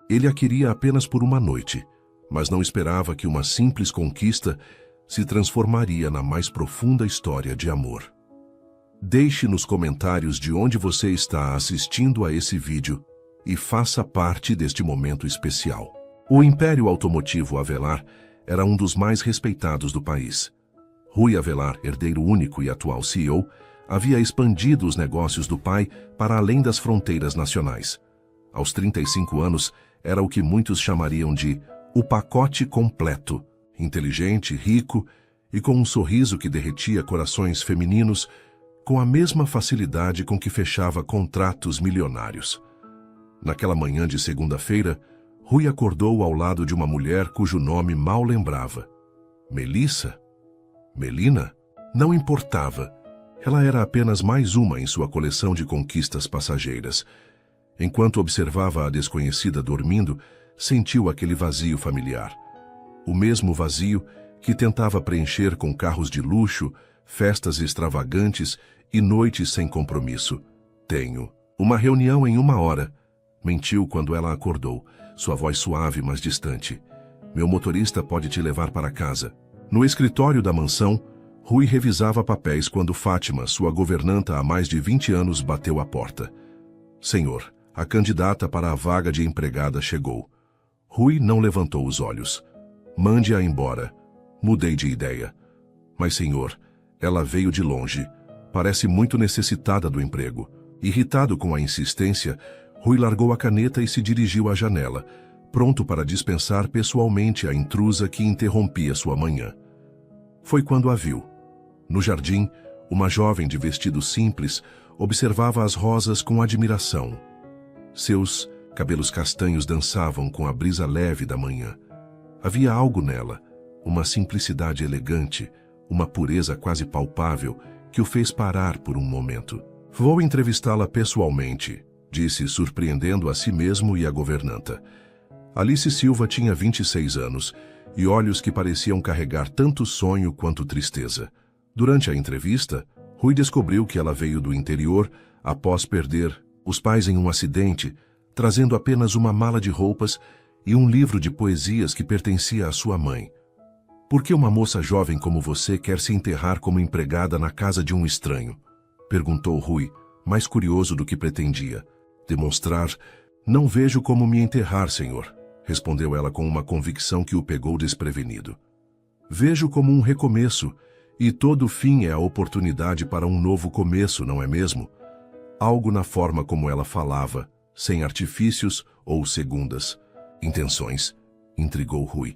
Ele a queria apenas por uma noite, mas não esperava que uma simples conquista se transformaria na mais profunda história de amor. Deixe nos comentários de onde você está assistindo a esse vídeo e faça parte deste momento especial. O Império Automotivo Avelar era um dos mais respeitados do país. Rui Avelar, herdeiro único e atual CEO, havia expandido os negócios do pai para além das fronteiras nacionais. Aos 35 anos, era o que muitos chamariam de o pacote completo, inteligente, rico e com um sorriso que derretia corações femininos com a mesma facilidade com que fechava contratos milionários. Naquela manhã de segunda-feira, Rui acordou ao lado de uma mulher cujo nome mal lembrava. Melissa? Melina? Não importava. Ela era apenas mais uma em sua coleção de conquistas passageiras. Enquanto observava a desconhecida dormindo, sentiu aquele vazio familiar. O mesmo vazio que tentava preencher com carros de luxo, festas extravagantes e noites sem compromisso. Tenho uma reunião em 1 hora. Mentiu quando ela acordou, sua voz suave, mas distante. Meu motorista pode te levar para casa. No escritório da mansão, Rui revisava papéis quando Fátima, sua governanta há mais de 20 anos, bateu à porta. Senhor, a candidata para a vaga de empregada chegou. Rui não levantou os olhos. Mande-a embora. Mudei de ideia. Mas, senhor, ela veio de longe. Parece muito necessitada do emprego. Irritado com a insistência, Rui largou a caneta e se dirigiu à janela, pronto para dispensar pessoalmente a intrusa que interrompia sua manhã. Foi quando a viu. No jardim, uma jovem de vestido simples observava as rosas com admiração. Seus cabelos castanhos dançavam com a brisa leve da manhã. Havia algo nela, uma simplicidade elegante, uma pureza quase palpável, que o fez parar por um momento. Vou entrevistá-la pessoalmente, disse, surpreendendo a si mesmo e a governanta. Alice Silva tinha 26 anos e olhos que pareciam carregar tanto sonho quanto tristeza. Durante a entrevista, Rui descobriu que ela veio do interior após perder os pais em um acidente, trazendo apenas uma mala de roupas e um livro de poesias que pertencia à sua mãe. Por que uma moça jovem como você quer se enterrar como empregada na casa de um estranho? Perguntou Rui, mais curioso do que pretendia. Demonstrar, não vejo como me enterrar, senhor, respondeu ela com uma convicção que o pegou desprevenido. Vejo como um recomeço, e todo fim é a oportunidade para um novo começo, não é mesmo? Algo na forma como ela falava, sem artifícios ou segundas intenções, intrigou Rui.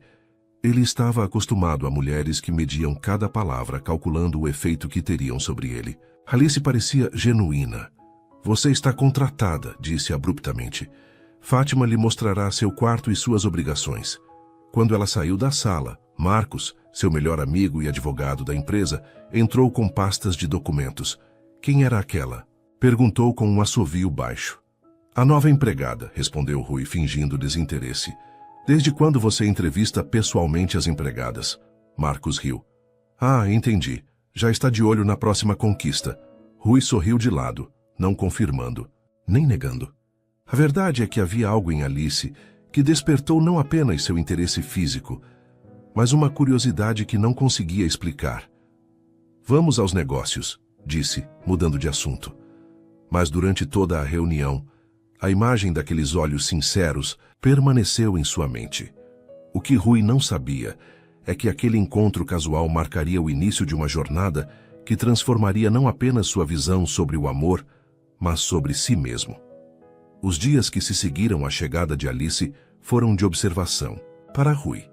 Ele estava acostumado a mulheres que mediam cada palavra, calculando o efeito que teriam sobre ele. Alice parecia genuína. Você está contratada, disse abruptamente. Fátima lhe mostrará seu quarto e suas obrigações. Quando ela saiu da sala, Marcos, seu melhor amigo e advogado da empresa, entrou com pastas de documentos. Quem era aquela? Perguntou com um assovio baixo. A nova empregada, respondeu Rui, fingindo desinteresse. Desde quando você entrevista pessoalmente as empregadas? Marcos riu. Ah, entendi. Já está de olho na próxima conquista. Rui sorriu de lado, não confirmando, nem negando. A verdade é que havia algo em Alice que despertou não apenas seu interesse físico, mas uma curiosidade que não conseguia explicar. Vamos aos negócios, disse, mudando de assunto. Mas durante toda a reunião, a imagem daqueles olhos sinceros permaneceu em sua mente. O que Rui não sabia é que aquele encontro casual marcaria o início de uma jornada que transformaria não apenas sua visão sobre o amor, mas sobre si mesmo. Os dias que se seguiram à chegada de Alice foram de observação para Rui.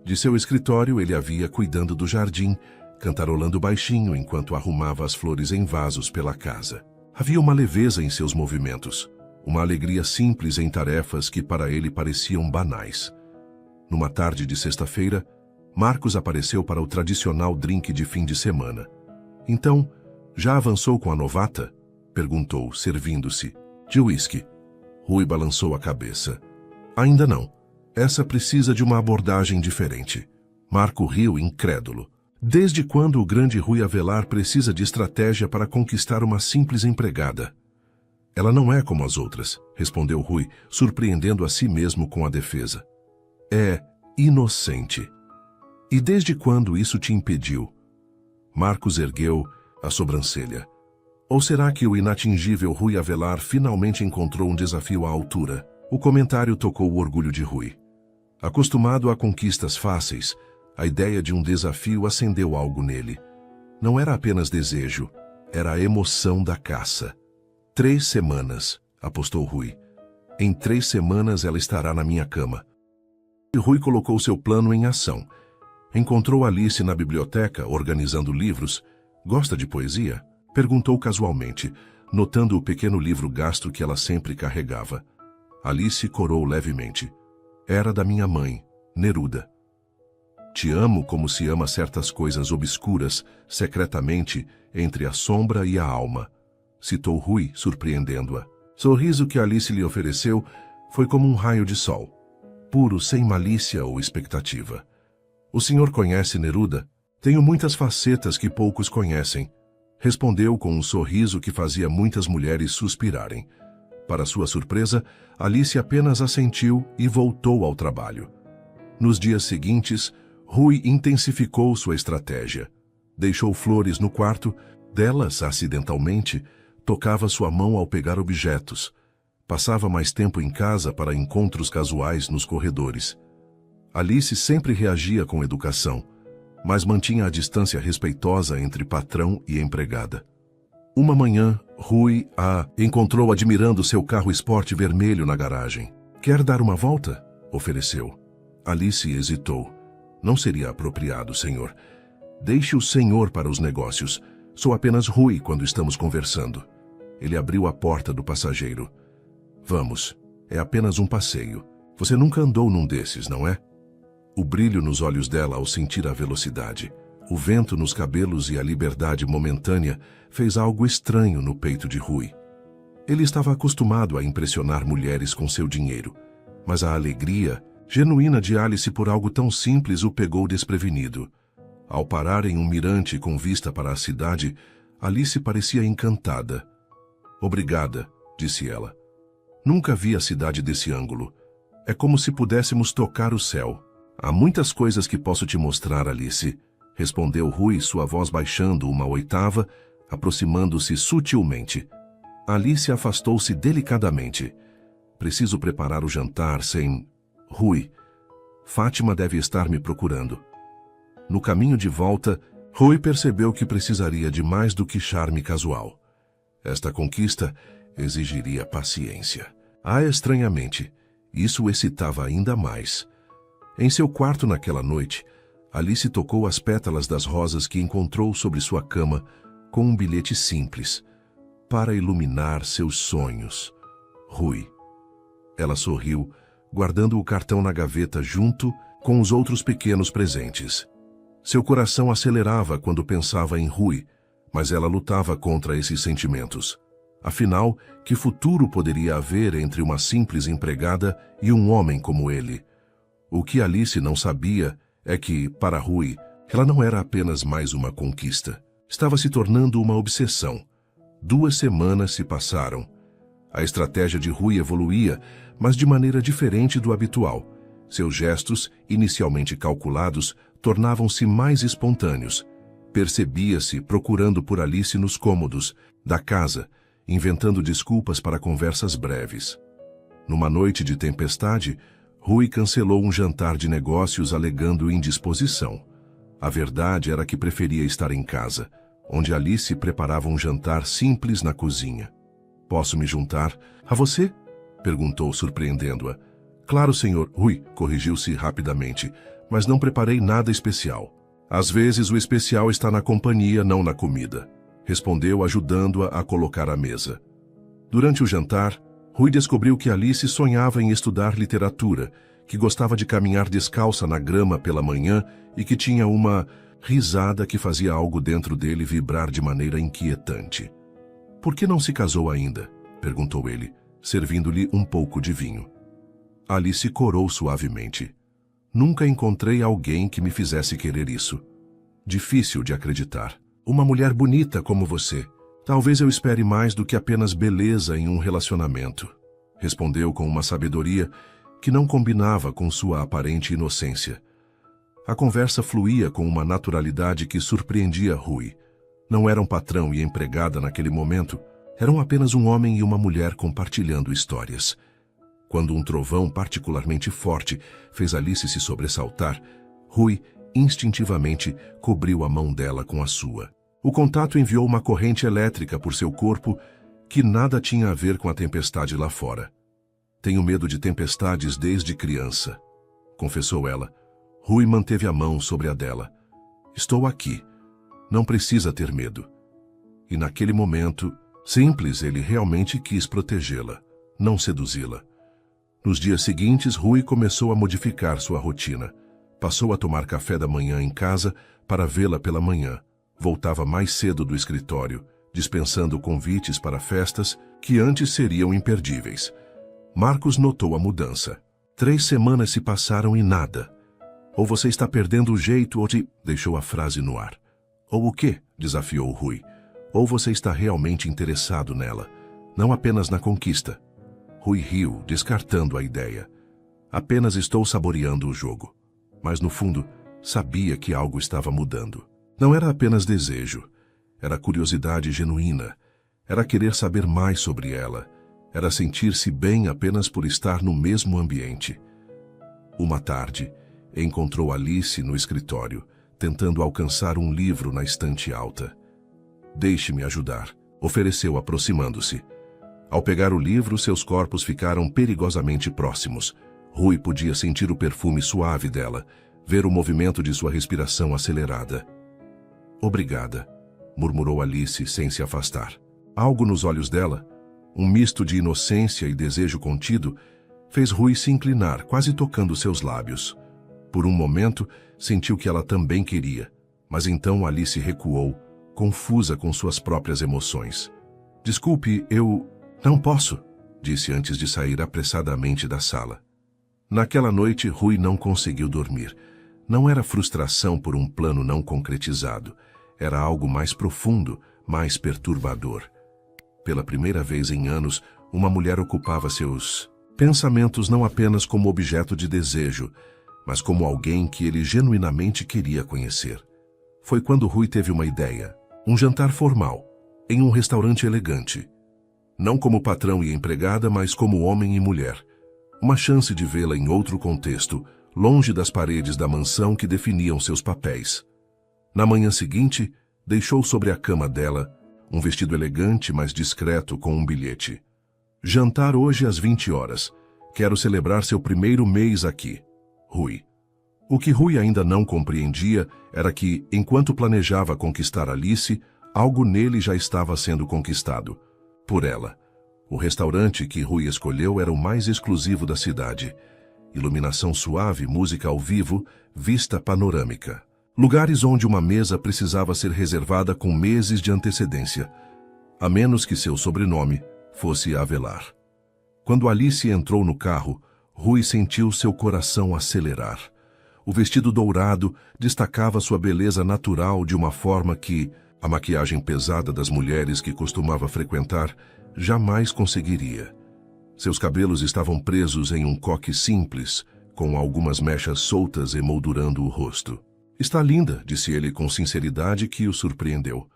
De seu escritório, ele a via cuidando do jardim, cantarolando baixinho enquanto arrumava as flores em vasos pela casa. Havia uma leveza em seus movimentos, uma alegria simples em tarefas que para ele pareciam banais. Numa tarde de sexta-feira, Marcos apareceu para o tradicional drink de fim de semana. Então, já avançou com a novata? Perguntou, servindo-se. De uísque. Rui balançou a cabeça. Ainda não. Essa precisa de uma abordagem diferente. Marco riu incrédulo. Desde quando o grande Rui Avelar precisa de estratégia para conquistar uma simples empregada? Ela não é como as outras, respondeu Rui, surpreendendo a si mesmo com a defesa. É inocente. E desde quando isso te impediu? Marcos ergueu a sobrancelha. Ou será que o inatingível Rui Avelar finalmente encontrou um desafio à altura? O comentário tocou o orgulho de Rui. Acostumado a conquistas fáceis, a ideia de um desafio acendeu algo nele. Não era apenas desejo, era a emoção da caça. 3 semanas, apostou Rui. Em 3 semanas ela estará na minha cama. E Rui colocou seu plano em ação. Encontrou Alice na biblioteca, organizando livros. Gosta de poesia? Perguntou casualmente, notando o pequeno livro gasto que ela sempre carregava. Alice corou levemente. Era da minha mãe, Neruda. Te amo como se ama certas coisas obscuras, secretamente, entre a sombra e a alma, citou Rui, surpreendendo-a. Sorriso que Alice lhe ofereceu foi como um raio de sol, puro, sem malícia ou expectativa. O senhor conhece Neruda? Tenho muitas facetas que poucos conhecem, respondeu com um sorriso que fazia muitas mulheres suspirarem. Para sua surpresa, Alice apenas assentiu e voltou ao trabalho. Nos dias seguintes, Rui intensificou sua estratégia. Deixou flores no quarto, delas, acidentalmente, tocava sua mão ao pegar objetos. Passava mais tempo em casa para encontros casuais nos corredores. Alice sempre reagia com educação, mas mantinha a distância respeitosa entre patrão e empregada. Uma manhã, Rui a encontrou admirando seu carro esporte vermelho na garagem. Quer dar uma volta? Ofereceu. Alice hesitou. Não seria apropriado, senhor. Deixe o senhor para os negócios. Sou apenas Rui quando estamos conversando. Ele abriu a porta do passageiro. Vamos, é apenas um passeio. Você nunca andou num desses, não é? O brilho nos olhos dela ao sentir a velocidade, o vento nos cabelos e a liberdade momentânea fez algo estranho no peito de Rui. Ele estava acostumado a impressionar mulheres com seu dinheiro, mas a alegria genuína de Alice por algo tão simples o pegou desprevenido. Ao parar em um mirante com vista para a cidade, Alice parecia encantada. Obrigada, disse ela. Nunca vi a cidade desse ângulo. É como se pudéssemos tocar o céu. Há muitas coisas que posso te mostrar, Alice, respondeu Rui, sua voz baixando uma oitava, aproximando-se sutilmente. Alice afastou-se delicadamente. Preciso preparar o jantar sem... Rui, Fátima deve estar me procurando. No caminho de volta, Rui percebeu que precisaria de mais do que charme casual. Esta conquista exigiria paciência. Estranhamente, isso o excitava ainda mais. Em seu quarto naquela noite, Alice tocou as pétalas das rosas que encontrou sobre sua cama com um bilhete simples, para iluminar seus sonhos. Rui. Ela sorriu, guardando o cartão na gaveta junto com os outros pequenos presentes. Seu coração acelerava quando pensava em Rui, mas ela lutava contra esses sentimentos. Afinal, que futuro poderia haver entre uma simples empregada e um homem como ele? O que Alice não sabia é que, para Rui, ela não era apenas mais uma conquista. Estava se tornando uma obsessão. 2 semanas se passaram. A estratégia de Rui evoluía, mas de maneira diferente do habitual. Seus gestos, inicialmente calculados, tornavam-se mais espontâneos. Percebia-se procurando por Alice nos cômodos da casa, inventando desculpas para conversas breves. Numa noite de tempestade, Rui cancelou um jantar de negócios alegando indisposição. A verdade era que preferia estar em casa, onde Alice preparava um jantar simples na cozinha. Posso me juntar a você? Perguntou, surpreendendo-a. Claro, senhor. Rui corrigiu-se rapidamente, mas não preparei nada especial. Às vezes o especial está na companhia, não na comida, respondeu, ajudando-a a colocar a mesa. Durante o jantar, Rui descobriu que Alice sonhava em estudar literatura, que gostava de caminhar descalça na grama pela manhã e que tinha uma risada que fazia algo dentro dele vibrar de maneira inquietante. Por que não se casou ainda? Perguntou ele, servindo-lhe um pouco de vinho. Alice corou suavemente. Nunca encontrei alguém que me fizesse querer isso. Difícil de acreditar. Uma mulher bonita como você Talvez eu espere mais do que apenas beleza em um relacionamento, respondeu com uma sabedoria que não combinava com sua aparente inocência. A conversa fluía com uma naturalidade que surpreendia Rui. Não eram patrão e empregada naquele momento, eram apenas um homem e uma mulher compartilhando histórias. Quando um trovão particularmente forte fez Alice se sobressaltar, Rui instintivamente cobriu a mão dela com a sua. O contato enviou uma corrente elétrica por seu corpo que nada tinha a ver com a tempestade lá fora. Tenho medo de tempestades desde criança, confessou ela. Rui manteve a mão sobre a dela. Estou aqui. Não precisa ter medo. E naquele momento, simples, ele realmente quis protegê-la, não seduzi-la. Nos dias seguintes, Rui começou a modificar sua rotina. Passou a tomar café da manhã em casa para vê-la pela manhã. Voltava mais cedo do escritório, dispensando convites para festas que antes seriam imperdíveis. Marcos notou a mudança. 3 semanas se passaram e nada. Ou você está perdendo o jeito ou deixou a frase no ar. Ou o quê? Desafiou Rui. Ou você está realmente interessado nela, não apenas na conquista. Rui riu, descartando a ideia. Apenas estou saboreando o jogo. Mas no fundo, sabia que algo estava mudando. Não era apenas desejo. Era curiosidade genuína. Era querer saber mais sobre ela. Era sentir-se bem apenas por estar no mesmo ambiente. Uma tarde, encontrou Alice no escritório, tentando alcançar um livro na estante alta. Deixe-me ajudar, ofereceu aproximando-se. Ao pegar o livro, seus corpos ficaram perigosamente próximos. Rui podia sentir o perfume suave dela, ver o movimento de sua respiração acelerada. Obrigada, murmurou Alice sem se afastar. Algo nos olhos dela, um misto de inocência e desejo contido, fez Rui se inclinar, quase tocando seus lábios. Por um momento, sentiu que ela também queria, mas então Alice recuou, confusa com suas próprias emoções. Desculpe, eu não posso, disse antes de sair apressadamente da sala. Naquela noite, Rui não conseguiu dormir. Não era frustração por um plano não concretizado. Era algo mais profundo, mais perturbador. Pela primeira vez em anos, uma mulher ocupava seus pensamentos não apenas como objeto de desejo, mas como alguém que ele genuinamente queria conhecer. Foi quando Rui teve uma ideia. Um jantar formal, em um restaurante elegante. Não como patrão e empregada, mas como homem e mulher. Uma chance de vê-la em outro contexto, longe das paredes da mansão que definiam seus papéis. Na manhã seguinte, deixou sobre a cama dela um vestido elegante, mas discreto, com um bilhete. Jantar hoje às 20 horas. Quero celebrar seu primeiro mês aqui. Rui. O que Rui ainda não compreendia era que, enquanto planejava conquistar Alice, algo nele já estava sendo conquistado. Por ela. O restaurante que Rui escolheu era o mais exclusivo da cidade. Iluminação suave, música ao vivo, vista panorâmica. Lugares onde uma mesa precisava ser reservada com meses de antecedência, a menos que seu sobrenome fosse Avelar. Quando Alice entrou no carro, Rui sentiu seu coração acelerar. O vestido dourado destacava sua beleza natural de uma forma que a maquiagem pesada das mulheres que costumava frequentar jamais conseguiria. Seus cabelos estavam presos em um coque simples, com algumas mechas soltas emoldurando o rosto. Está linda, disse ele com sinceridade que o surpreendeu.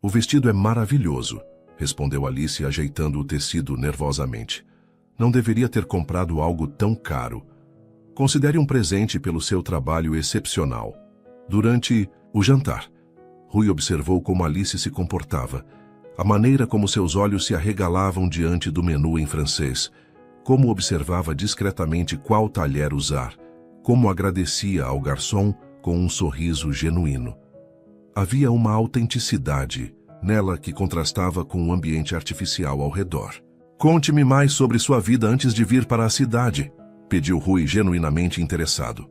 O vestido é maravilhoso, respondeu Alice ajeitando o tecido nervosamente. Não deveria ter comprado algo tão caro. Considere um presente pelo seu trabalho excepcional. Durante o jantar, Rui observou como Alice se comportava, a maneira como seus olhos se arregalavam diante do menu em francês, como observava discretamente qual talher usar, como agradecia ao garçom com um sorriso genuíno. Havia uma autenticidade nela que contrastava com o ambiente artificial ao redor. Conte-me mais sobre sua vida antes de vir para a cidade, pediu Rui genuinamente interessado.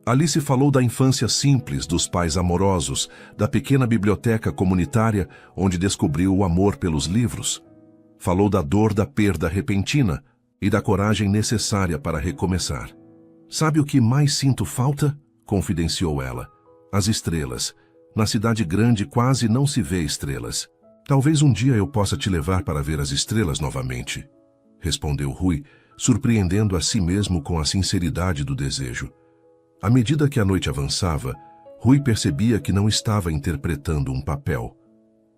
Alice falou da infância simples, dos pais amorosos, da pequena biblioteca comunitária onde descobriu o amor pelos livros. Falou da dor da perda repentina e da coragem necessária para recomeçar. Sabe o que mais sinto falta? Confidenciou ela. As estrelas. Na cidade grande quase não se vê estrelas. Talvez um dia eu possa te levar para ver as estrelas novamente, respondeu Rui, surpreendendo a si mesmo com a sinceridade do desejo. À medida que a noite avançava, Rui percebia que não estava interpretando um papel.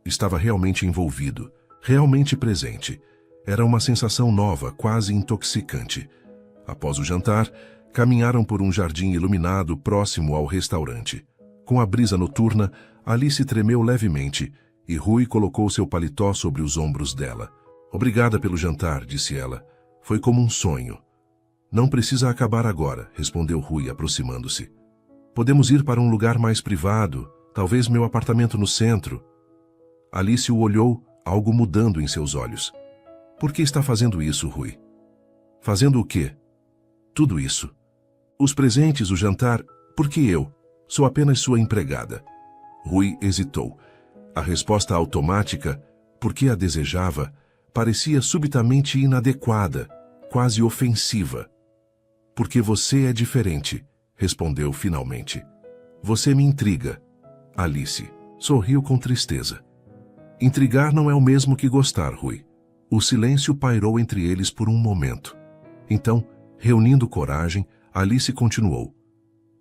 Estava realmente envolvido, realmente presente. Era uma sensação nova, quase intoxicante. Após o jantar, caminharam por um jardim iluminado próximo ao restaurante. Com a brisa noturna, Alice tremeu levemente e Rui colocou seu paletó sobre os ombros dela. Obrigada pelo jantar, disse ela. Foi como um sonho. Não precisa acabar agora, respondeu Rui, aproximando-se. Podemos ir para um lugar mais privado, talvez meu apartamento no centro. Alice o olhou, algo mudando em seus olhos. Por que está fazendo isso, Rui? Fazendo o quê? Tudo isso. Os presentes, o jantar, por que eu? Sou apenas sua empregada. Rui hesitou. A resposta automática, porque a desejava, parecia subitamente inadequada, quase ofensiva. Porque você é diferente, respondeu finalmente. Você me intriga. Alice sorriu com tristeza. Intrigar não é o mesmo que gostar, Rui. O silêncio pairou entre eles por um momento. Então, reunindo coragem, Alice continuou.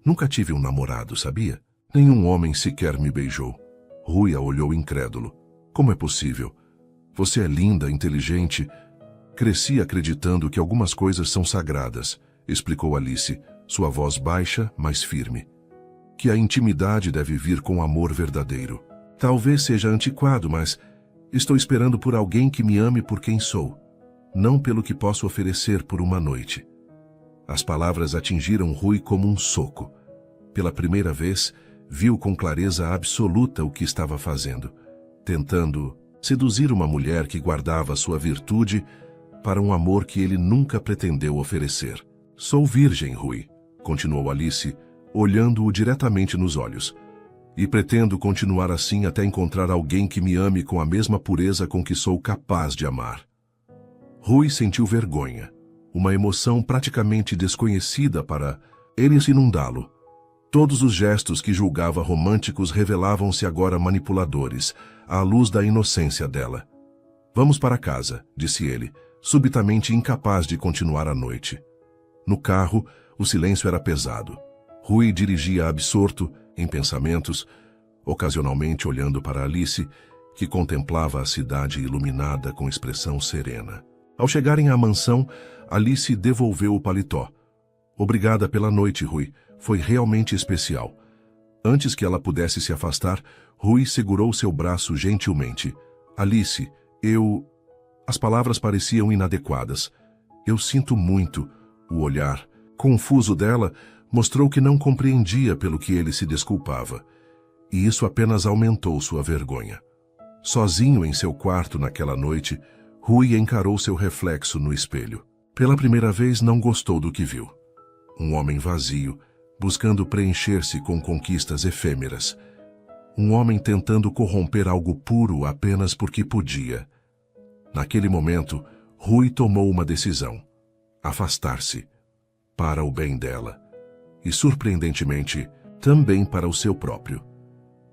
Nunca tive um namorado, sabia? Nenhum homem sequer me beijou. Rui a olhou incrédulo. Como é possível? Você é linda, inteligente. Cresci acreditando que algumas coisas são sagradas, explicou Alice, sua voz baixa, mas firme. Que a intimidade deve vir com amor verdadeiro. Talvez seja antiquado, mas estou esperando por alguém que me ame por quem sou, não pelo que posso oferecer por uma noite. As palavras atingiram Rui como um soco. Pela primeira vez, viu com clareza absoluta o que estava fazendo, tentando seduzir uma mulher que guardava sua virtude para um amor que ele nunca pretendeu oferecer. Sou virgem, Rui, continuou Alice, olhando-o diretamente nos olhos. E pretendo continuar assim até encontrar alguém que me ame com a mesma pureza com que sou capaz de amar. Rui sentiu vergonha, uma emoção praticamente desconhecida para ele inundá-lo. Todos os gestos que julgava românticos revelavam-se agora manipuladores, à luz da inocência dela. Vamos para casa, disse ele, subitamente incapaz de continuar a noite. No carro, o silêncio era pesado. Rui dirigia absorto, em pensamentos, ocasionalmente olhando para Alice, que contemplava a cidade iluminada com expressão serena. Ao chegarem à mansão, Alice devolveu o paletó. Obrigada pela noite, Rui. Foi realmente especial. Antes que ela pudesse se afastar, Rui segurou seu braço gentilmente. Alice, eu... As palavras pareciam inadequadas. Eu sinto muito. O olhar confuso dela mostrou que não compreendia pelo que ele se desculpava. E isso apenas aumentou sua vergonha. Sozinho em seu quarto naquela noite, Rui encarou seu reflexo no espelho. Pela primeira vez não gostou do que viu. Um homem vazio, buscando preencher-se com conquistas efêmeras. Um homem tentando corromper algo puro apenas porque podia. Naquele momento, Rui tomou uma decisão. Afastar-se. Para o bem dela. E, surpreendentemente, também para o seu próprio.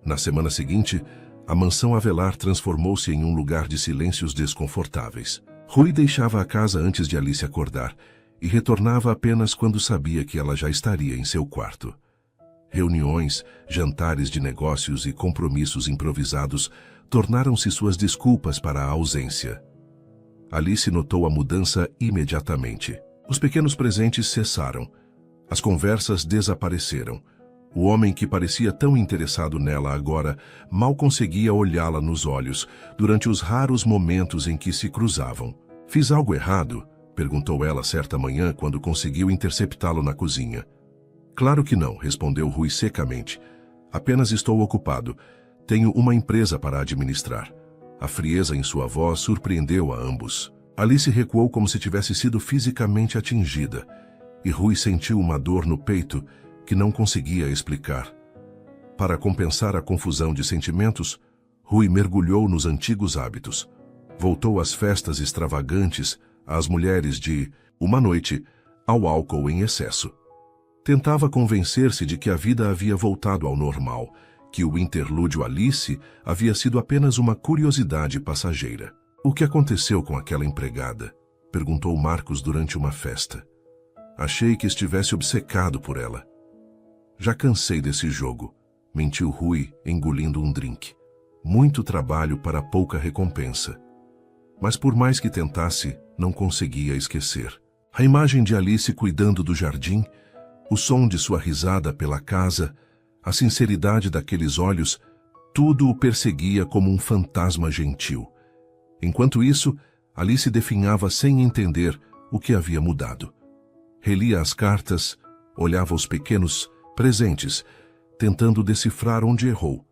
Na semana seguinte, a mansão Avelar transformou-se em um lugar de silêncios desconfortáveis. Rui deixava a casa antes de Alice acordar e retornava apenas quando sabia que ela já estaria em seu quarto. Reuniões, jantares de negócios e compromissos improvisados tornaram-se suas desculpas para a ausência. Alice notou a mudança imediatamente. Os pequenos presentes cessaram. As conversas desapareceram. O homem que parecia tão interessado nela agora mal conseguia olhá-la nos olhos durante os raros momentos em que se cruzavam. Fiz algo errado? Perguntou ela certa manhã quando conseguiu interceptá-lo na cozinha. Claro que não, respondeu Rui secamente. Apenas estou ocupado. Tenho uma empresa para administrar. A frieza em sua voz surpreendeu a ambos. Alice recuou como se tivesse sido fisicamente atingida, e Rui sentiu uma dor no peito que não conseguia explicar. Para compensar a confusão de sentimentos, Rui mergulhou nos antigos hábitos. Voltou às festas extravagantes, às mulheres de uma noite, ao álcool em excesso. Tentava convencer-se de que a vida havia voltado ao normal, que o interlúdio Alice havia sido apenas uma curiosidade passageira. "O que aconteceu com aquela empregada?" perguntou Marcos durante uma festa. "Achei que estivesse obcecado por ela." "Já cansei desse jogo", mentiu Rui, engolindo um drink. "Muito trabalho para pouca recompensa." Mas por mais que tentasse, não conseguia esquecer. A imagem de Alice cuidando do jardim, o som de sua risada pela casa, a sinceridade daqueles olhos, tudo o perseguia como um fantasma gentil. Enquanto isso, Alice definhava sem entender o que havia mudado. Relia as cartas, olhava os pequenos presentes, tentando decifrar onde errou.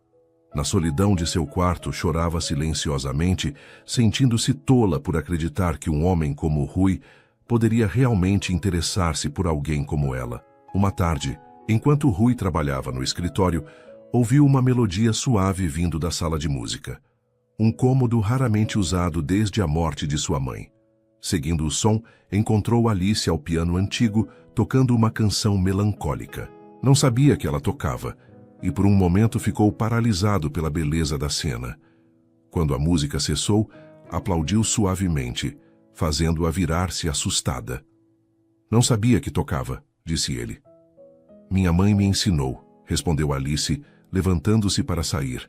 Na solidão de seu quarto, chorava silenciosamente, sentindo-se tola por acreditar que um homem como Rui poderia realmente interessar-se por alguém como ela. Uma tarde, enquanto Rui trabalhava no escritório, ouviu uma melodia suave vindo da sala de música. Um cômodo raramente usado desde a morte de sua mãe. Seguindo o som, encontrou Alice ao piano antigo, tocando uma canção melancólica. Não sabia que ela tocava, e por um momento ficou paralisado pela beleza da cena. Quando a música cessou, aplaudiu suavemente, fazendo-a virar-se assustada. "Não sabia que tocava", disse ele. "Minha mãe me ensinou", respondeu Alice, levantando-se para sair.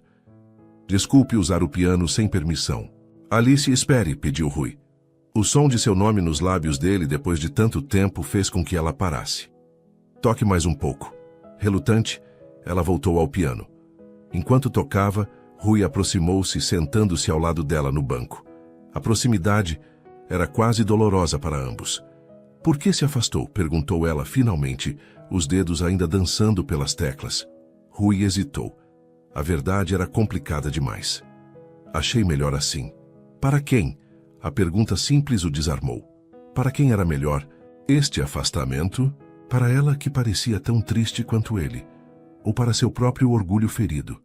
"Desculpe usar o piano sem permissão." "Alice, espere", pediu Rui. O som de seu nome nos lábios dele depois de tanto tempo fez com que ela parasse. "Toque mais um pouco." Relutante, ela voltou ao piano. Enquanto tocava, Rui aproximou-se, sentando-se ao lado dela no banco. A proximidade era quase dolorosa para ambos. "Por que se afastou?" perguntou ela finalmente, os dedos ainda dançando pelas teclas. Rui hesitou. A verdade era complicada demais. "Achei melhor assim." "Para quem?" A pergunta simples o desarmou. Para quem era melhor este afastamento? Para ela, que parecia tão triste quanto ele, ou para seu próprio orgulho ferido?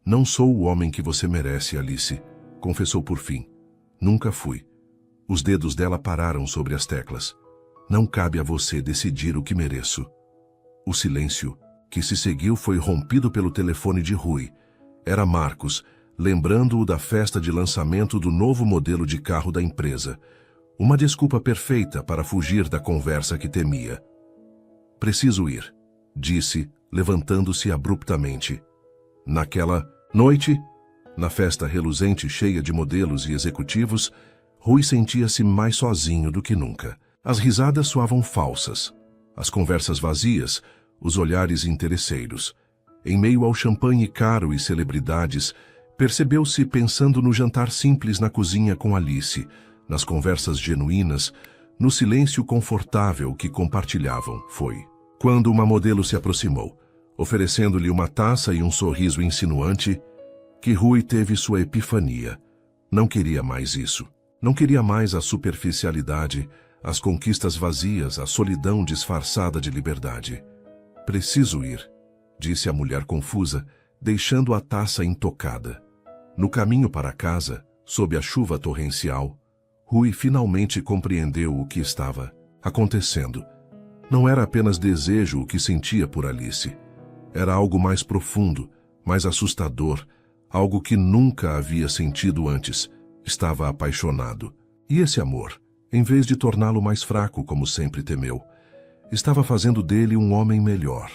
"Não sou o homem que você merece, Alice", confessou por fim. "Nunca fui." Os dedos dela pararam sobre as teclas. "Não cabe a você decidir o que mereço." O silêncio que se seguiu foi rompido pelo telefone de Rui. Era Marcos, lembrando-o da festa de lançamento do novo modelo de carro da empresa. Uma desculpa perfeita para fugir da conversa que temia. "Preciso ir", disse, levantando-se abruptamente. Naquela noite, na festa reluzente cheia de modelos e executivos, Rui sentia-se mais sozinho do que nunca. As risadas soavam falsas, as conversas vazias, os olhares interesseiros. Em meio ao champanhe caro e celebridades, percebeu-se pensando no jantar simples na cozinha com Alice, nas conversas genuínas, no silêncio confortável que compartilhavam. Foi quando uma modelo se aproximou, oferecendo-lhe uma taça e um sorriso insinuante, que Rui teve sua epifania. Não queria mais isso. Não queria mais a superficialidade, as conquistas vazias, a solidão disfarçada de liberdade. "Preciso ir", disse a mulher confusa, deixando a taça intocada. No caminho para casa, sob a chuva torrencial, Rui finalmente compreendeu o que estava acontecendo. Não era apenas desejo o que sentia por Alice. Era algo mais profundo, mais assustador, algo que nunca havia sentido antes. Estava apaixonado. E esse amor, em vez de torná-lo mais fraco, como sempre temeu, estava fazendo dele um homem melhor.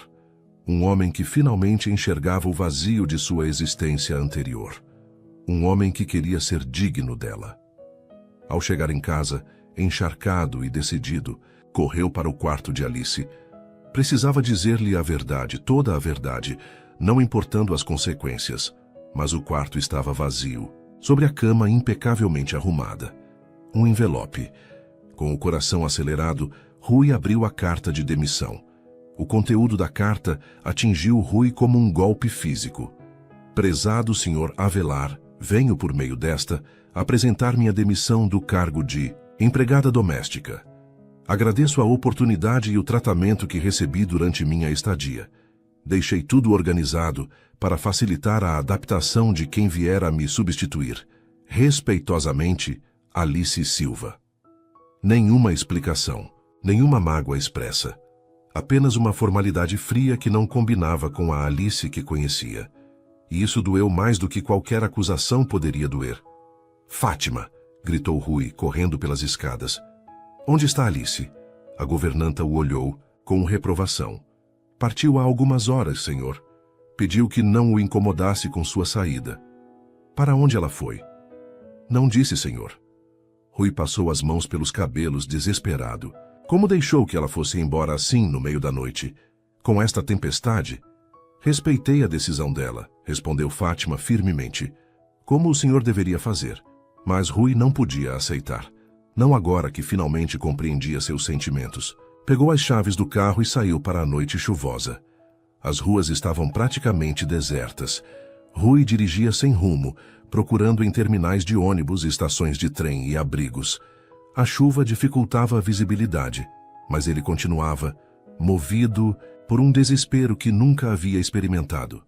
Um homem que finalmente enxergava o vazio de sua existência anterior. Um homem que queria ser digno dela. Ao chegar em casa, encharcado e decidido, correu para o quarto de Alice. Precisava dizer-lhe a verdade, toda a verdade, não importando as consequências. Mas o quarto estava vazio. Sobre a cama impecavelmente arrumada. Um envelope. Com o coração acelerado, Rui abriu a carta de demissão. O conteúdo da carta atingiu Rui como um golpe físico. "Prezado Sr. Avelar, venho por meio desta apresentar minha demissão do cargo de empregada doméstica. Agradeço a oportunidade e o tratamento que recebi durante minha estadia. Deixei tudo organizado para facilitar a adaptação de quem vier a me substituir. Respeitosamente, Alice Silva." Nenhuma explicação, nenhuma mágoa expressa. Apenas uma formalidade fria que não combinava com a Alice que conhecia. E isso doeu mais do que qualquer acusação poderia doer. Fátima! Gritou Rui, correndo pelas escadas. Onde está Alice? A governanta o olhou, com reprovação. Partiu há algumas horas, senhor. Pediu que não o incomodasse com sua saída. Para onde ela foi? Não disse, senhor. Rui passou as mãos pelos cabelos, desesperado. Como deixou que ela fosse embora assim no meio da noite? Com esta tempestade? Respeitei a decisão dela, respondeu Fátima firmemente. Como o senhor deveria fazer? Mas Rui não podia aceitar. Não agora que finalmente compreendia seus sentimentos. Pegou as chaves do carro e saiu para a noite chuvosa. As ruas estavam praticamente desertas. Rui dirigia sem rumo, procurando em terminais de ônibus, estações de trem e abrigos. A chuva dificultava a visibilidade, mas ele continuava, movido por um desespero que nunca havia experimentado.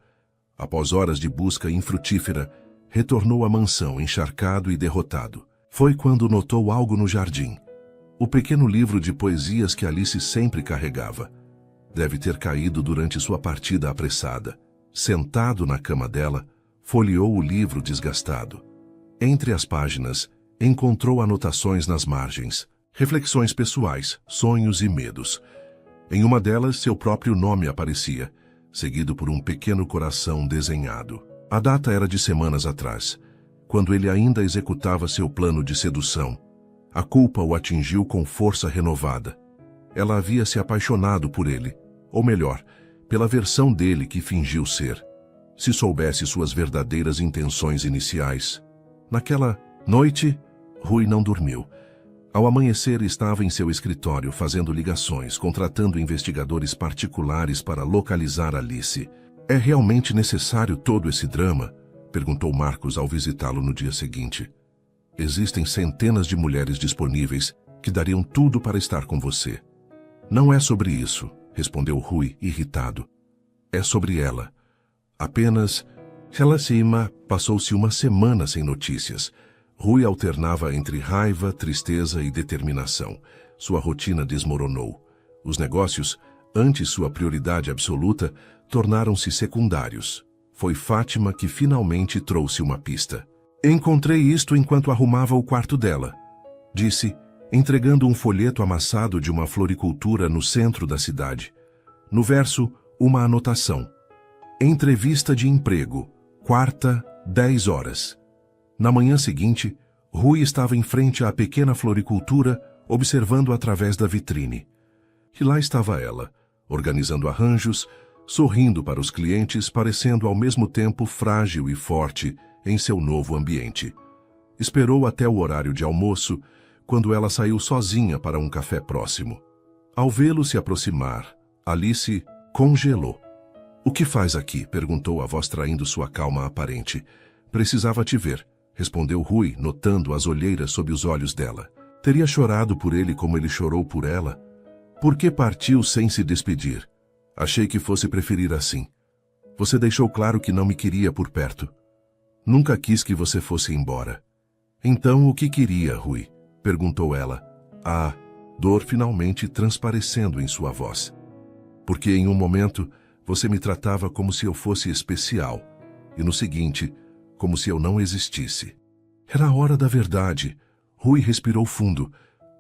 Após horas de busca infrutífera, retornou à mansão encharcado e derrotado. Foi quando notou algo no jardim. O pequeno livro de poesias que Alice sempre carregava. Deve ter caído durante sua partida apressada. Sentado na cama dela, folheou o livro desgastado. Entre as páginas, encontrou anotações nas margens, reflexões pessoais, sonhos e medos. Em uma delas, seu próprio nome aparecia, seguido por um pequeno coração desenhado. A data era de semanas atrás, quando ele ainda executava seu plano de sedução. A culpa o atingiu com força renovada. Ela havia se apaixonado por ele, ou melhor, pela versão dele que fingiu ser. Se soubesse suas verdadeiras intenções iniciais. Naquela noite, Rui não dormiu. Ao amanhecer, estava em seu escritório fazendo ligações, contratando investigadores particulares para localizar Alice. É realmente necessário todo esse drama? Perguntou Marcos ao visitá-lo no dia seguinte. Existem centenas de mulheres disponíveis que dariam tudo para estar com você. Não é sobre isso, respondeu Rui, irritado. É sobre ela. Apenas, passou-se uma semana sem notícias. Rui alternava entre raiva, tristeza e determinação. Sua rotina desmoronou. Os negócios, antes sua prioridade absoluta, tornaram-se secundários. Foi Fátima que finalmente trouxe uma pista. Encontrei isto enquanto arrumava o quarto dela, disse, entregando um folheto amassado de uma floricultura no centro da cidade. No verso, uma anotação. Entrevista de emprego, quarta, 10 horas. Na manhã seguinte, Rui estava em frente à pequena floricultura, observando através da vitrine. E lá estava ela, organizando arranjos, sorrindo para os clientes, parecendo ao mesmo tempo frágil e forte em seu novo ambiente. Esperou até o horário de almoço, quando ela saiu sozinha para um café próximo. Ao vê-lo se aproximar, Alice congelou. O que faz aqui? Perguntou a voz traindo sua calma aparente. Precisava te ver, respondeu Rui, notando as olheiras sob os olhos dela. Teria chorado por ele como ele chorou por ela? Por que partiu sem se despedir? Achei que fosse preferir assim. Você deixou claro que não me queria por perto. Nunca quis que você fosse embora. Então o que queria, Rui? Perguntou ela, a dor finalmente transparecendo em sua voz. Porque em um momento você me tratava como se eu fosse especial, e no seguinte, como se eu não existisse. Era a hora da verdade. Rui respirou fundo.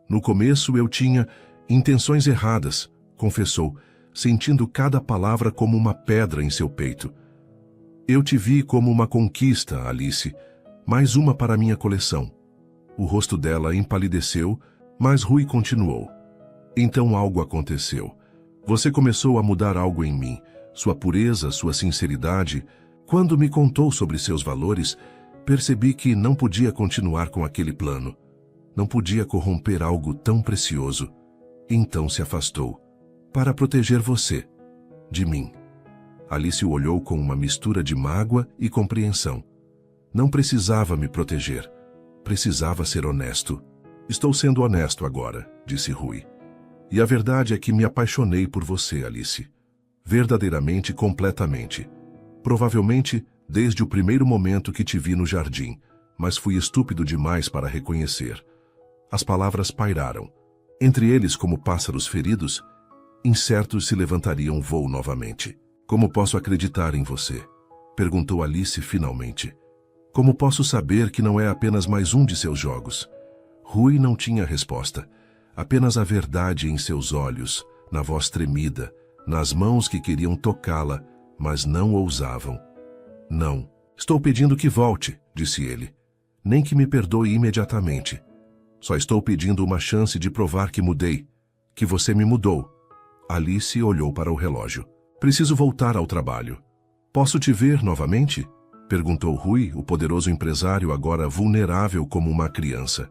No começo eu tinha intenções erradas, confessou, sentindo cada palavra como uma pedra em seu peito. Eu te vi como uma conquista, Alice, mais uma para minha coleção. O rosto dela empalideceu, mas Rui continuou. Então algo aconteceu. Você começou a mudar algo em mim, sua pureza, sua sinceridade. Quando me contou sobre seus valores, percebi que não podia continuar com aquele plano. Não podia corromper algo tão precioso. Então se afastou, para proteger você, de mim. Alice o olhou com uma mistura de mágoa e compreensão. Não precisava me proteger. Precisava ser honesto. Estou sendo honesto agora, disse Rui. E a verdade é que me apaixonei por você, Alice. Verdadeiramente e completamente. Provavelmente desde o primeiro momento que te vi no jardim, mas fui estúpido demais para reconhecer. As palavras pairaram. Entre eles, como pássaros feridos, incertos se levantariam voo novamente. Como posso acreditar em você? Perguntou Alice finalmente. Como posso saber que não é apenas mais um de seus jogos? Rui não tinha resposta. Apenas a verdade em seus olhos, na voz tremida, nas mãos que queriam tocá-la, mas não ousavam. Não, estou pedindo que volte, disse ele. Nem que me perdoe imediatamente. Só estou pedindo uma chance de provar que mudei, que você me mudou. Alice olhou para o relógio. Preciso voltar ao trabalho. Posso te ver novamente? Perguntou Rui, o poderoso empresário agora vulnerável como uma criança.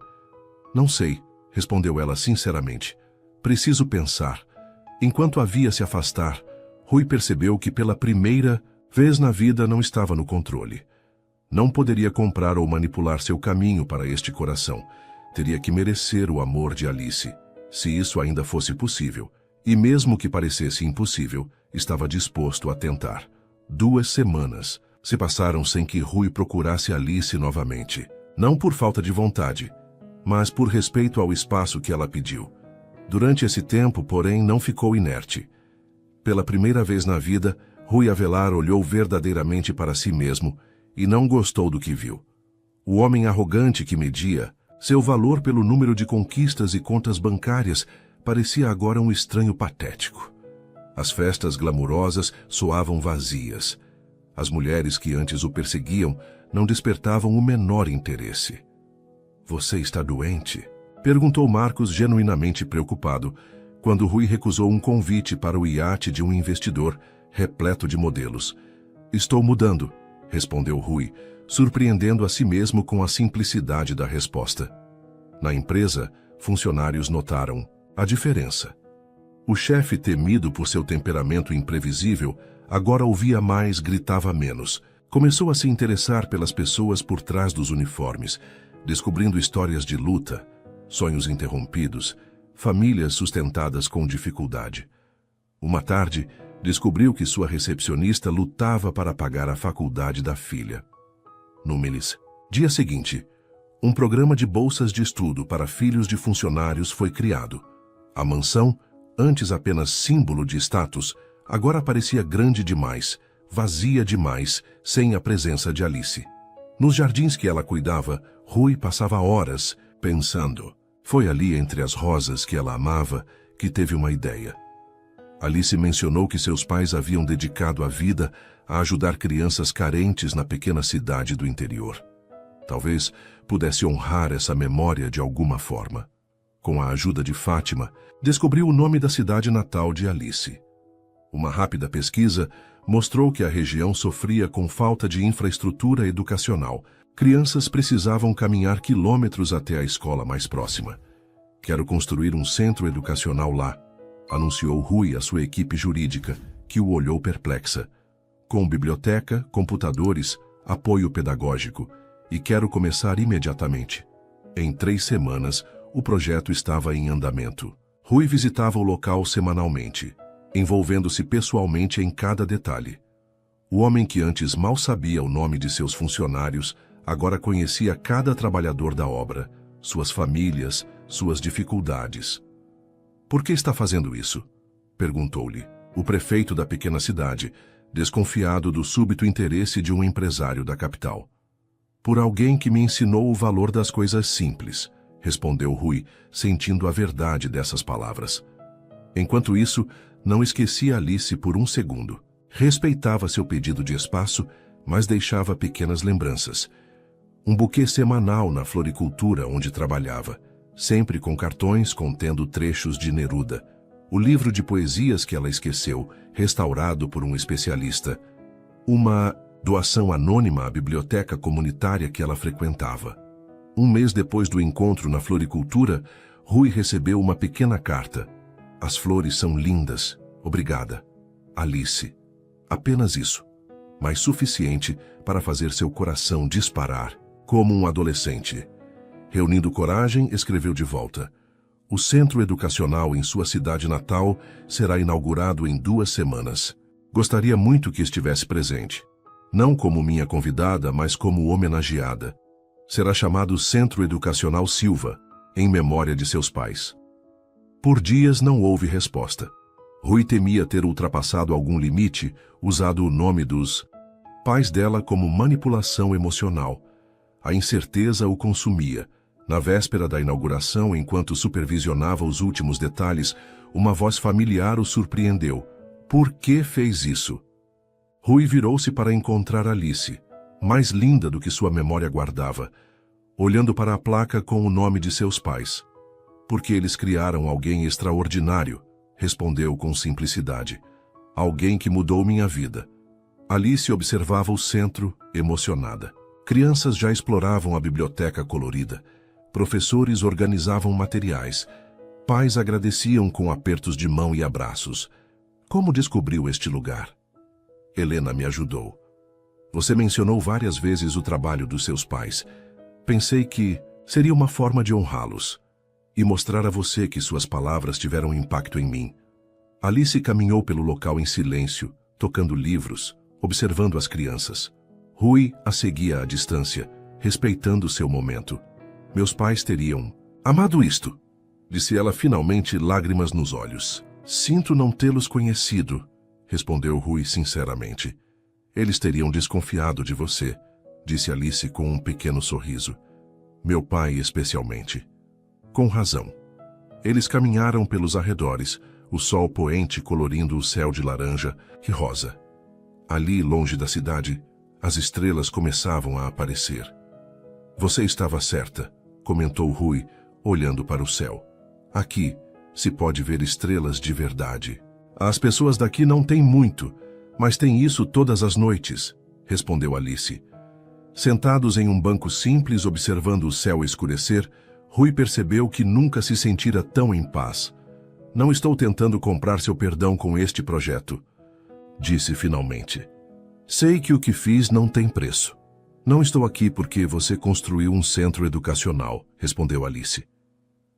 Não sei, respondeu ela sinceramente. Preciso pensar. Enquanto havia se afastar, Rui percebeu que pela primeira vez na vida não estava no controle. Não poderia comprar ou manipular seu caminho para este coração. Teria que merecer o amor de Alice, se isso ainda fosse possível. E mesmo que parecesse impossível, estava disposto a tentar. 2 semanas se passaram sem que Rui procurasse Alice novamente. Não por falta de vontade, mas por respeito ao espaço que ela pediu. Durante esse tempo, porém, não ficou inerte. Pela primeira vez na vida, Rui Avelar olhou verdadeiramente para si mesmo e não gostou do que viu. O homem arrogante que media seu valor pelo número de conquistas e contas bancárias parecia agora um estranho patético. As festas glamurosas soavam vazias. As mulheres que antes o perseguiam não despertavam o menor interesse. Você está doente? Perguntou Marcos genuinamente preocupado, quando Rui recusou um convite para o iate de um investidor repleto de modelos. Estou mudando, respondeu Rui, surpreendendo a si mesmo com a simplicidade da resposta. Na empresa, funcionários notaram a diferença. O chefe, temido por seu temperamento imprevisível, agora ouvia mais, gritava menos. Começou a se interessar pelas pessoas por trás dos uniformes, descobrindo histórias de luta, sonhos interrompidos, famílias sustentadas com dificuldade. Uma tarde, descobriu que sua recepcionista lutava para pagar a faculdade da filha. Números. Dia seguinte, um programa de bolsas de estudo para filhos de funcionários foi criado. A mansão, antes apenas símbolo de status, agora parecia grande demais, vazia demais, sem a presença de Alice. Nos jardins que ela cuidava, Rui passava horas pensando. Foi ali, entre as rosas que ela amava, que teve uma ideia. Alice mencionou que seus pais haviam dedicado a vida a ajudar crianças carentes na pequena cidade do interior. Talvez pudesse honrar essa memória de alguma forma. Com a ajuda de Fátima, descobriu o nome da cidade natal de Alice. Uma rápida pesquisa mostrou que a região sofria com falta de infraestrutura educacional. Crianças precisavam caminhar quilômetros até a escola mais próxima. Quero construir um centro educacional lá, anunciou Rui à sua equipe jurídica, que o olhou perplexa. Com biblioteca, computadores, apoio pedagógico, e quero começar imediatamente. Em 3 semanas, o projeto estava em andamento. Rui visitava o local semanalmente, envolvendo-se pessoalmente em cada detalhe. O homem que antes mal sabia o nome de seus funcionários, agora conhecia cada trabalhador da obra, suas famílias, suas dificuldades. Por que está fazendo isso? Perguntou-lhe o prefeito da pequena cidade, desconfiado do súbito interesse de um empresário da capital. Por alguém que me ensinou o valor das coisas simples, respondeu Rui, sentindo a verdade dessas palavras. Enquanto isso, não esquecia Alice por um segundo. Respeitava seu pedido de espaço, mas deixava pequenas lembranças. Um buquê semanal na floricultura onde trabalhava, sempre com cartões contendo trechos de Neruda. O livro de poesias que ela esqueceu, restaurado por um especialista. Uma doação anônima à biblioteca comunitária que ela frequentava. Um mês depois do encontro na floricultura, Rui recebeu uma pequena carta. As flores são lindas. Obrigada. Alice. Apenas isso, mas suficiente para fazer seu coração disparar, como um adolescente. Reunindo coragem, escreveu de volta. O centro educacional em sua cidade natal será inaugurado em 2 semanas. Gostaria muito que estivesse presente. Não como minha convidada, mas como homenageada. Será chamado Centro Educacional Silva, em memória de seus pais. Por dias não houve resposta. Rui temia ter ultrapassado algum limite, usado o nome dos pais dela como manipulação emocional. A incerteza o consumia. Na véspera da inauguração, enquanto supervisionava os últimos detalhes, uma voz familiar o surpreendeu. Por que fez isso? Rui virou-se para encontrar Alice, mais linda do que sua memória guardava, olhando para a placa com o nome de seus pais. Porque eles criaram alguém extraordinário, respondeu com simplicidade. Alguém que mudou minha vida. Alice observava o centro, emocionada. Crianças já exploravam a biblioteca colorida. Professores organizavam materiais. Pais agradeciam com apertos de mão e abraços. Como descobriu este lugar? Helena me ajudou. Você mencionou várias vezes o trabalho dos seus pais. Pensei que seria uma forma de honrá-los e mostrar a você que suas palavras tiveram impacto em mim. Alice caminhou pelo local em silêncio, tocando livros, observando as crianças. Rui a seguia à distância, respeitando seu momento. Meus pais teriam amado isto, disse ela finalmente, lágrimas nos olhos. Sinto não tê-los conhecido, respondeu Rui sinceramente. Eles teriam desconfiado de você, disse Alice com um pequeno sorriso. Meu pai especialmente. Com razão. Eles caminharam pelos arredores, o sol poente colorindo o céu de laranja e rosa. Ali, longe da cidade, as estrelas começavam a aparecer. Você estava certa, comentou Rui, olhando para o céu. Aqui se pode ver estrelas de verdade. As pessoas daqui não têm muito, mas têm isso todas as noites, respondeu Alice. Sentados em um banco simples observando o céu escurecer, Rui percebeu que nunca se sentira tão em paz. Não estou tentando comprar seu perdão com este projeto, disse finalmente. Sei que o que fiz não tem preço. Não estou aqui porque você construiu um centro educacional, respondeu Alice.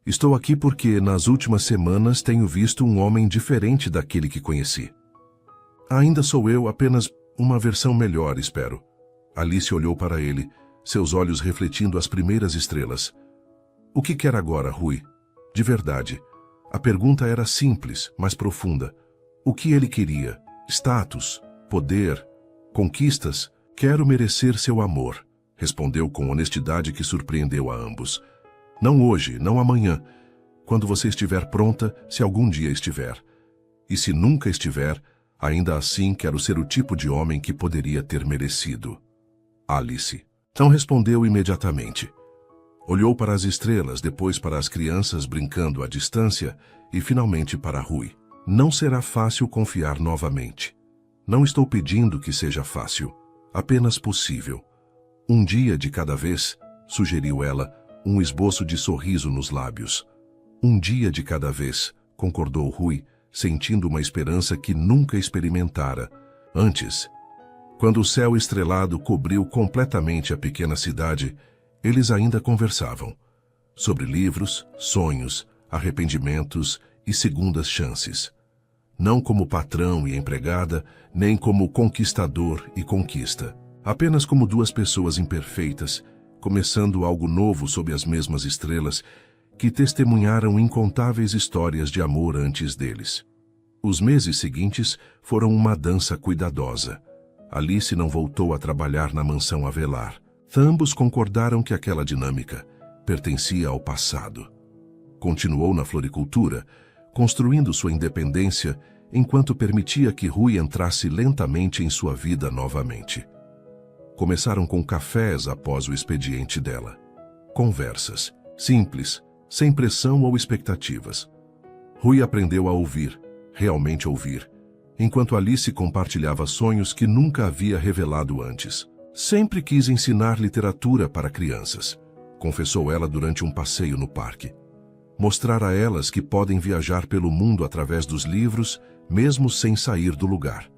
Estou aqui porque, nas últimas semanas, tenho visto um homem diferente daquele que conheci. Ainda sou eu, apenas uma versão melhor, espero. Alice olhou para ele, seus olhos refletindo as primeiras estrelas. O que quer agora, Rui? De verdade. A pergunta era simples, mas profunda. O que ele queria? Status? Poder? Conquistas? Quero merecer seu amor, respondeu com honestidade que surpreendeu a ambos. Não hoje, não amanhã. Quando você estiver pronta, se algum dia estiver. E se nunca estiver, ainda assim quero ser o tipo de homem que poderia ter merecido. Alice não respondeu imediatamente. Olhou para as estrelas, depois para as crianças brincando à distância e finalmente para Rui. Não será fácil confiar novamente. Não estou pedindo que seja fácil. Apenas possível. Um dia de cada vez, sugeriu ela, um esboço de sorriso nos lábios. Um dia de cada vez, concordou Rui, sentindo uma esperança que nunca experimentara antes. Quando o céu estrelado cobriu completamente a pequena cidade, eles ainda conversavam. Sobre livros, sonhos, arrependimentos e segundas chances. Não como patrão e empregada, nem como conquistador e conquista. Apenas como duas pessoas imperfeitas, começando algo novo sob as mesmas estrelas, que testemunharam incontáveis histórias de amor antes deles. Os meses seguintes foram uma dança cuidadosa. Alice não voltou a trabalhar na mansão Avelar. Ambos concordaram que aquela dinâmica pertencia ao passado. Continuou na floricultura, construindo sua independência, enquanto permitia que Rui entrasse lentamente em sua vida novamente. Começaram com cafés após o expediente dela. Conversas, simples, sem pressão ou expectativas. Rui aprendeu a ouvir, realmente ouvir, enquanto Alice compartilhava sonhos que nunca havia revelado antes. Sempre quis ensinar literatura para crianças, confessou ela durante um passeio no parque. Mostrar a elas que podem viajar pelo mundo através dos livros, mesmo sem sair do lugar.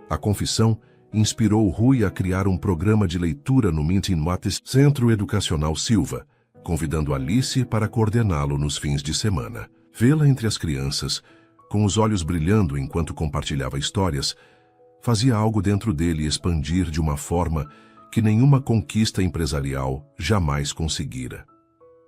A confissão inspirou Rui a criar um programa de leitura no Mintin Mates Centro Educacional Silva, convidando Alice para coordená-lo nos fins de semana. Vê-la entre as crianças, com os olhos brilhando enquanto compartilhava histórias, fazia algo dentro dele expandir de uma forma que nenhuma conquista empresarial jamais conseguira.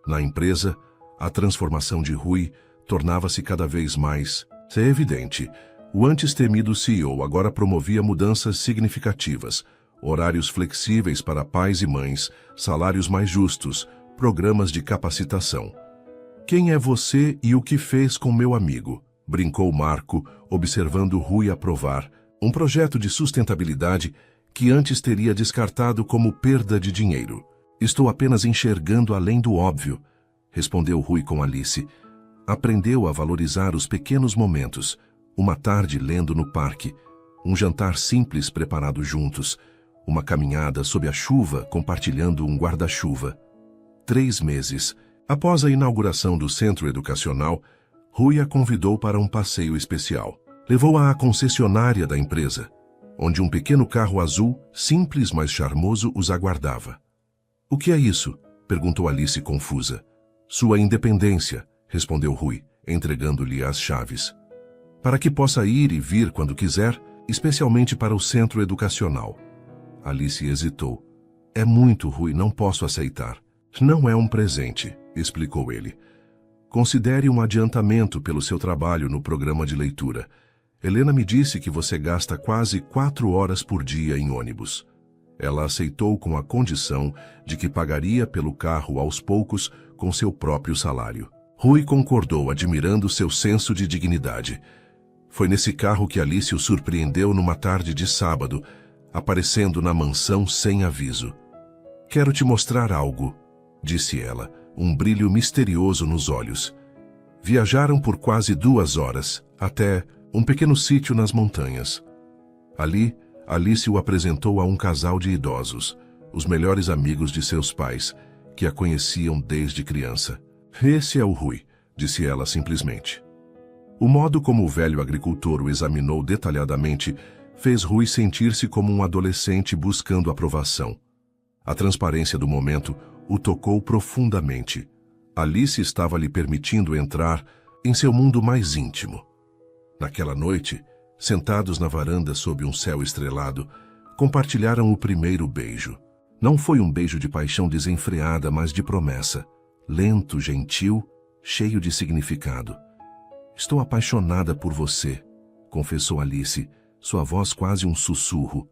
Na empresa, a transformação de Rui tornava-se cada vez mais evidente. O antes temido CEO agora promovia mudanças significativas, horários flexíveis para pais e mães, salários mais justos, programas de capacitação. Quem é você e o que fez com meu amigo? Brincou Marco, observando Rui aprovar um projeto de sustentabilidade que antes teria descartado como perda de dinheiro. Estou apenas enxergando além do óbvio, respondeu Rui com Alice. Aprendeu a valorizar os pequenos momentos, uma tarde lendo no parque, um jantar simples preparado juntos, uma caminhada sob a chuva compartilhando um guarda-chuva. 3 meses após a inauguração do centro educacional, Rui a convidou para um passeio especial. Levou-a à concessionária da empresa, onde um pequeno carro azul, simples mas charmoso, os aguardava. O que é isso? Perguntou Alice confusa. Sua independência, respondeu Rui, entregando-lhe as chaves. Para que possa ir e vir quando quiser, especialmente para o centro educacional. Alice hesitou. É muito, Rui, não posso aceitar. Não é um presente, explicou ele. Considere um adiantamento pelo seu trabalho no programa de leitura. Helena me disse que você gasta quase 4 horas por dia em ônibus. Ela aceitou com a condição de que pagaria pelo carro aos poucos com seu próprio salário. Rui concordou, admirando seu senso de dignidade. Foi nesse carro que Alice o surpreendeu numa tarde de sábado, aparecendo na mansão sem aviso. Quero te mostrar algo, disse ela, um brilho misterioso nos olhos. Viajaram por quase 2 horas, até um pequeno sítio nas montanhas. Ali, Alice o apresentou a um casal de idosos, os melhores amigos de seus pais, que a conheciam desde criança. Esse é o Rui, disse ela simplesmente. O modo como o velho agricultor o examinou detalhadamente fez Rui sentir-se como um adolescente buscando aprovação. A transparência do momento o tocou profundamente. Alice estava lhe permitindo entrar em seu mundo mais íntimo. Naquela noite, sentados na varanda sob um céu estrelado, compartilharam o primeiro beijo. Não foi um beijo de paixão desenfreada, mas de promessa. Lento, gentil, cheio de significado. Estou apaixonada por você, confessou Alice, sua voz quase um sussurro.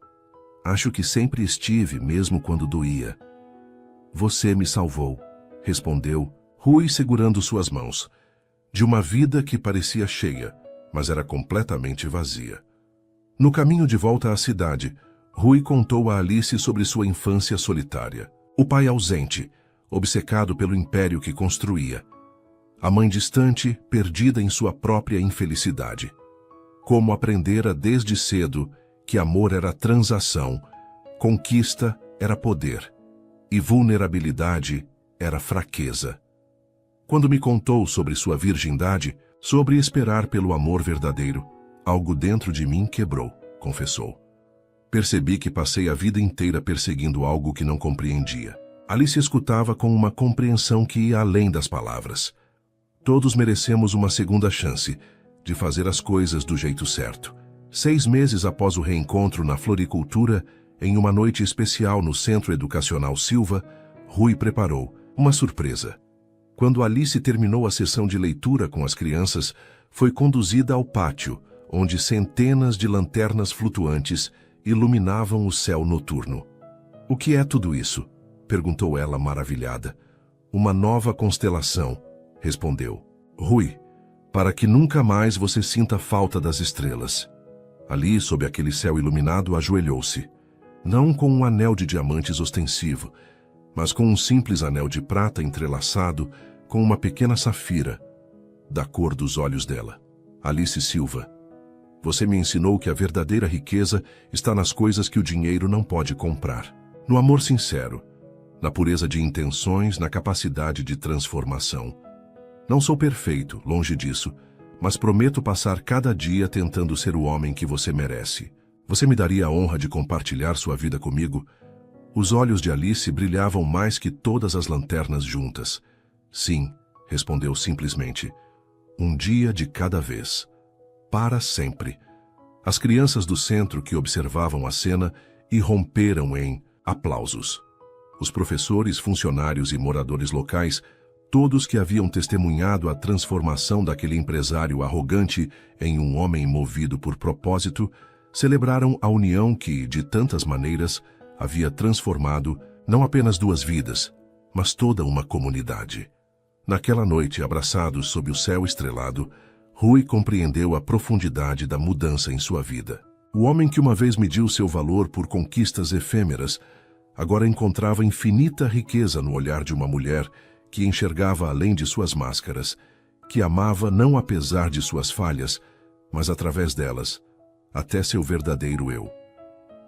Acho que sempre estive, mesmo quando doía. Você me salvou, respondeu Rui segurando suas mãos, de uma vida que parecia cheia, mas era completamente vazia. No caminho de volta à cidade, Rui contou a Alice sobre sua infância solitária. O pai ausente, obcecado pelo império que construía. A mãe distante, perdida em sua própria infelicidade. Como aprendera desde cedo que amor era transação, conquista era poder, e vulnerabilidade era fraqueza. Quando me contou sobre sua virgindade, sobre esperar pelo amor verdadeiro, algo dentro de mim quebrou, confessou. Percebi que passei a vida inteira perseguindo algo que não compreendia. Alice escutava com uma compreensão que ia além das palavras. Todos merecemos uma segunda chance de fazer as coisas do jeito certo. 6 meses após o reencontro na floricultura, em uma noite especial no Centro Educacional Silva, Rui preparou uma surpresa. Quando Alice terminou a sessão de leitura com as crianças, foi conduzida ao pátio, onde centenas de lanternas flutuantes iluminavam o céu noturno. O que é tudo isso? Perguntou ela maravilhada. Uma nova constelação, respondeu. Rui, para que nunca mais você sinta falta das estrelas. Ali, sob aquele céu iluminado, ajoelhou-se. Não com um anel de diamantes ostensivo, mas com um simples anel de prata entrelaçado com uma pequena safira, da cor dos olhos dela. Alice Silva, você me ensinou que a verdadeira riqueza está nas coisas que o dinheiro não pode comprar. No amor sincero, na pureza de intenções, na capacidade de transformação. Não sou perfeito, longe disso, mas prometo passar cada dia tentando ser o homem que você merece. Você me daria a honra de compartilhar sua vida comigo? Os olhos de Alice brilhavam mais que todas as lanternas juntas. Sim, respondeu simplesmente. Um dia de cada vez. Para sempre. As crianças do centro que observavam a cena irromperam em aplausos. Os professores, funcionários e moradores locais, todos que haviam testemunhado a transformação daquele empresário arrogante em um homem movido por propósito, celebraram a união que, de tantas maneiras, havia transformado não apenas 2 vidas, mas toda uma comunidade. Naquela noite, abraçados sob o céu estrelado, Rui compreendeu a profundidade da mudança em sua vida. O homem que uma vez mediu seu valor por conquistas efêmeras, agora encontrava infinita riqueza no olhar de uma mulher que enxergava além de suas máscaras, que amava não apesar de suas falhas, mas através delas, até seu verdadeiro eu.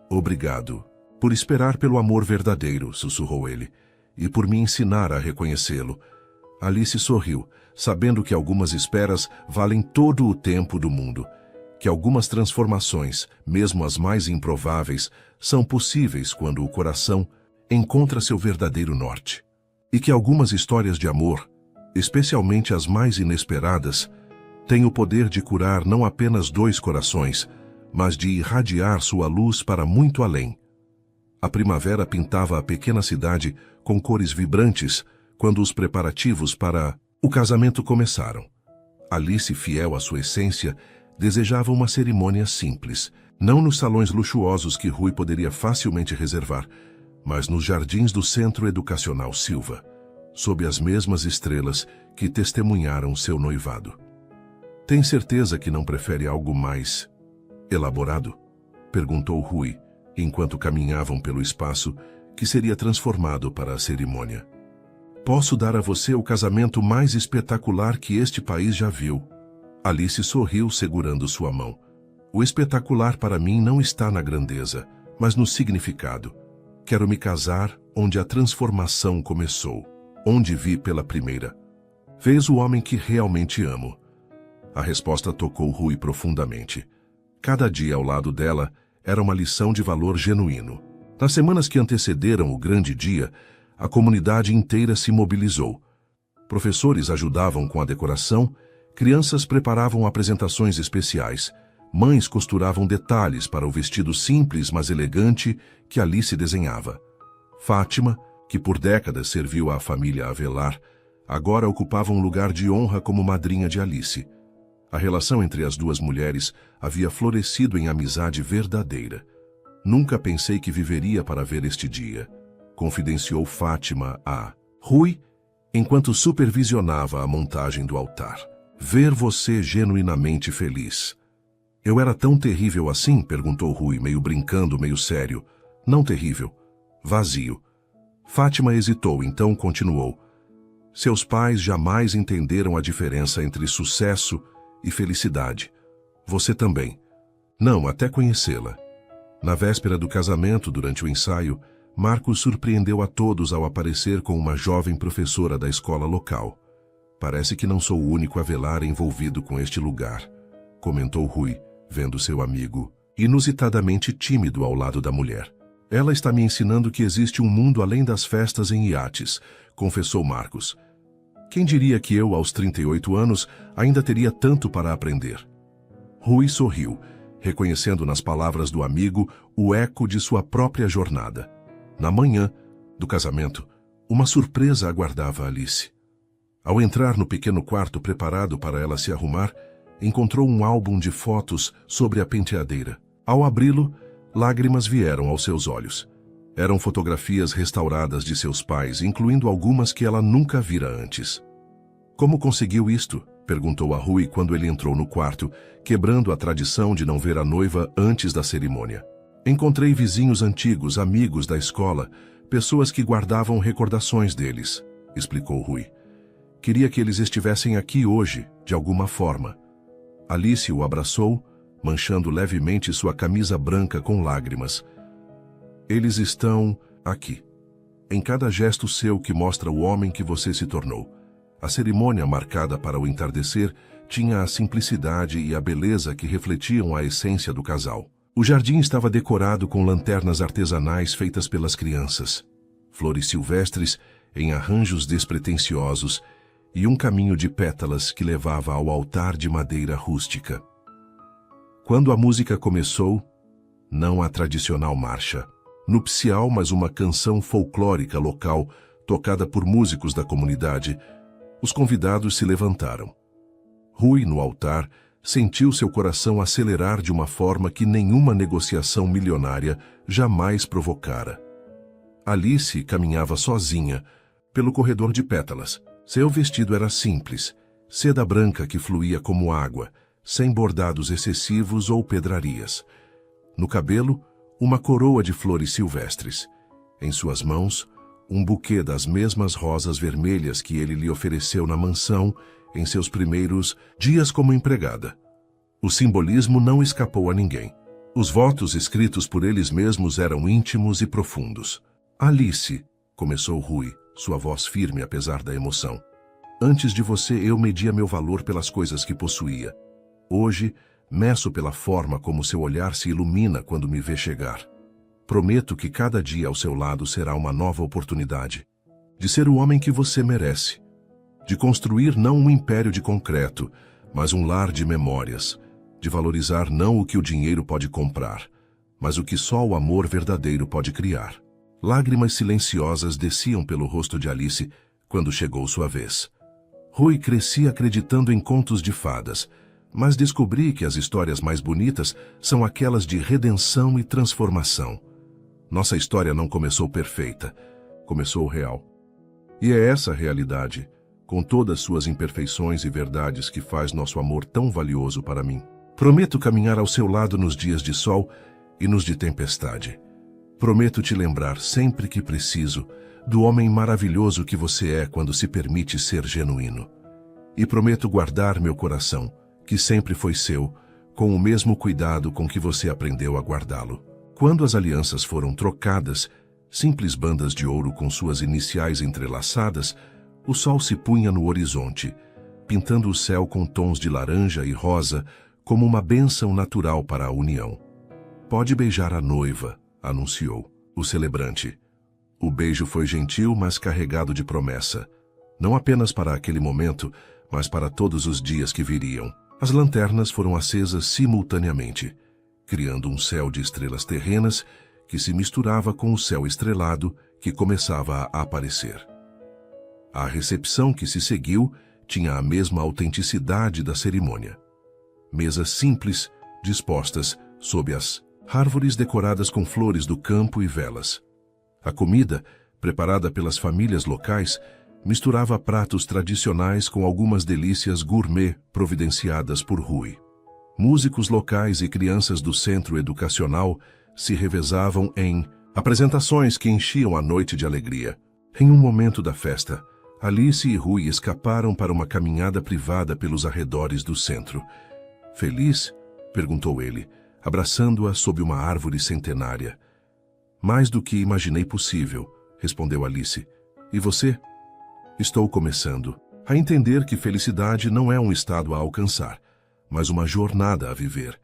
Obrigado por esperar pelo amor verdadeiro, sussurrou ele, e por me ensinar a reconhecê-lo. Alice sorriu, sabendo que algumas esperas valem todo o tempo do mundo, que algumas transformações, mesmo as mais improváveis, são possíveis quando o coração encontra seu verdadeiro norte. E que algumas histórias de amor, especialmente as mais inesperadas, têm o poder de curar não apenas 2 corações, mas de irradiar sua luz para muito além. A primavera pintava a pequena cidade com cores vibrantes quando os preparativos para o casamento começaram. Alice, fiel à sua essência, desejava uma cerimônia simples, não nos salões luxuosos que Rui poderia facilmente reservar, mas nos jardins do Centro Educacional Silva, sob as mesmas estrelas que testemunharam seu noivado. Tem certeza que não prefere algo mais elaborado? Perguntou Rui, enquanto caminhavam pelo espaço que seria transformado para a cerimônia. Posso dar a você o casamento mais espetacular que este país já viu. Alice sorriu segurando sua mão. O espetacular para mim não está na grandeza, mas no significado. Quero me casar onde a transformação começou, onde vi pela primeira vez o homem que realmente amo. A resposta tocou Rui profundamente. Cada dia ao lado dela era uma lição de valor genuíno. Nas semanas que antecederam o grande dia, a comunidade inteira se mobilizou. Professores ajudavam com a decoração, crianças preparavam apresentações especiais, mães costuravam detalhes para o vestido simples, mas elegante que Alice desenhava. Fátima, que por décadas serviu à família Avelar, agora ocupava um lugar de honra como madrinha de Alice. A relação entre as 2 mulheres havia florescido em amizade verdadeira. Nunca pensei que viveria para ver este dia, confidenciou Fátima a Rui, enquanto supervisionava a montagem do altar. Ver você genuinamente feliz. Eu era tão terrível assim? Perguntou Rui, meio brincando, meio sério. Não terrível. Vazio. Fátima hesitou, então continuou. Seus pais jamais entenderam a diferença entre sucesso e felicidade. Você também. Não, até conhecê-la. Na véspera do casamento, durante o ensaio, Marcos surpreendeu a todos ao aparecer com uma jovem professora da escola local. Parece que não sou o único Avelar envolvido com este lugar, comentou Rui, vendo seu amigo inusitadamente tímido ao lado da mulher. Ela está me ensinando que existe um mundo além das festas em iates, confessou Marcos. Quem diria que eu, aos 38 anos, ainda teria tanto para aprender? Rui sorriu, reconhecendo nas palavras do amigo o eco de sua própria jornada. Na manhã do casamento, uma surpresa aguardava Alice. Ao entrar no pequeno quarto preparado para ela se arrumar, encontrou um álbum de fotos sobre a penteadeira. Ao abri-lo, lágrimas vieram aos seus olhos. Eram fotografias restauradas de seus pais, incluindo algumas que ela nunca vira antes. Como conseguiu isto? Perguntou a Rui quando ele entrou no quarto, quebrando a tradição de não ver a noiva antes da cerimônia. Encontrei vizinhos antigos, amigos da escola, pessoas que guardavam recordações deles, explicou Rui. Queria que eles estivessem aqui hoje, de alguma forma. Alice o abraçou, manchando levemente sua camisa branca com lágrimas. Eles estão aqui, em cada gesto seu que mostra o homem que você se tornou. A cerimônia marcada para o entardecer tinha a simplicidade e a beleza que refletiam a essência do casal. O jardim estava decorado com lanternas artesanais feitas pelas crianças, flores silvestres em arranjos despretensiosos e um caminho de pétalas que levava ao altar de madeira rústica. Quando a música começou, não a tradicional marcha nupcial, mas uma canção folclórica local tocada por músicos da comunidade, os convidados se levantaram. Rui, no altar, sentiu seu coração acelerar de uma forma que nenhuma negociação milionária jamais provocara. Alice caminhava sozinha pelo corredor de pétalas. Seu vestido era simples, seda branca que fluía como água, sem bordados excessivos ou pedrarias. No cabelo, uma coroa de flores silvestres. Em suas mãos, um buquê das mesmas rosas vermelhas que ele lhe ofereceu na mansão em seus primeiros dias como empregada. O simbolismo não escapou a ninguém. Os votos escritos por eles mesmos eram íntimos e profundos. Alice, começou Rui, sua voz firme apesar da emoção. Antes de você eu media meu valor pelas coisas que possuía. Hoje, meço pela forma como seu olhar se ilumina quando me vê chegar. Prometo que cada dia ao seu lado será uma nova oportunidade de ser o homem que você merece, de construir não um império de concreto, mas um lar de memórias, de valorizar não o que o dinheiro pode comprar, mas o que só o amor verdadeiro pode criar. Lágrimas silenciosas desciam pelo rosto de Alice quando chegou sua vez. Rui crescia acreditando em contos de fadas, mas descobri que as histórias mais bonitas são aquelas de redenção e transformação. Nossa história não começou perfeita, começou real. E é essa realidade, com todas suas imperfeições e verdades, que faz nosso amor tão valioso para mim. Prometo caminhar ao seu lado nos dias de sol e nos de tempestade. Prometo te lembrar sempre que preciso do homem maravilhoso que você é quando se permite ser genuíno. E prometo guardar meu coração, que sempre foi seu, com o mesmo cuidado com que você aprendeu a guardá-lo. Quando as alianças foram trocadas, simples bandas de ouro com suas iniciais entrelaçadas, o sol se punha no horizonte, pintando o céu com tons de laranja e rosa, como uma bênção natural para a união. Pode beijar a noiva, anunciou o celebrante. O beijo foi gentil, mas carregado de promessa, não apenas para aquele momento, mas para todos os dias que viriam. As lanternas foram acesas simultaneamente, criando um céu de estrelas terrenas que se misturava com o céu estrelado que começava a aparecer. A recepção que se seguiu tinha a mesma autenticidade da cerimônia. Mesas simples, dispostas sob as árvores decoradas com flores do campo e velas. A comida, preparada pelas famílias locais, misturava pratos tradicionais com algumas delícias gourmet providenciadas por Rui. Músicos locais e crianças do centro educacional se revezavam em apresentações que enchiam a noite de alegria. Em um momento da festa, Alice e Rui escaparam para uma caminhada privada pelos arredores do centro. Feliz? Perguntou ele, abraçando-a sob uma árvore centenária. Mais do que imaginei possível, respondeu Alice. E você? Estou começando a entender que felicidade não é um estado a alcançar, mas uma jornada a viver.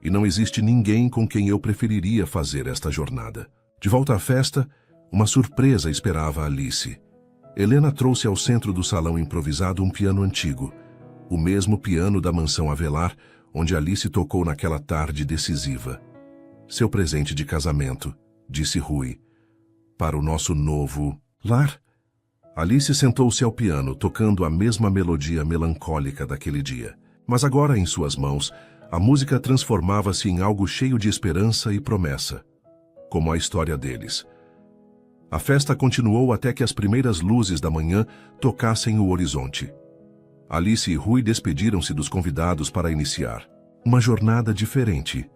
E não existe ninguém com quem eu preferiria fazer esta jornada. De volta à festa, uma surpresa esperava Alice. Helena trouxe ao centro do salão improvisado um piano antigo, o mesmo piano da mansão Avelar, onde Alice tocou naquela tarde decisiva. Seu presente de casamento, disse Rui, para o nosso novo lar. Alice sentou-se ao piano, tocando a mesma melodia melancólica daquele dia. Mas agora, em suas mãos, a música transformava-se em algo cheio de esperança e promessa, como a história deles. A festa continuou até que as primeiras luzes da manhã tocassem o horizonte. Alice e Rui despediram-se dos convidados para iniciar uma jornada diferente.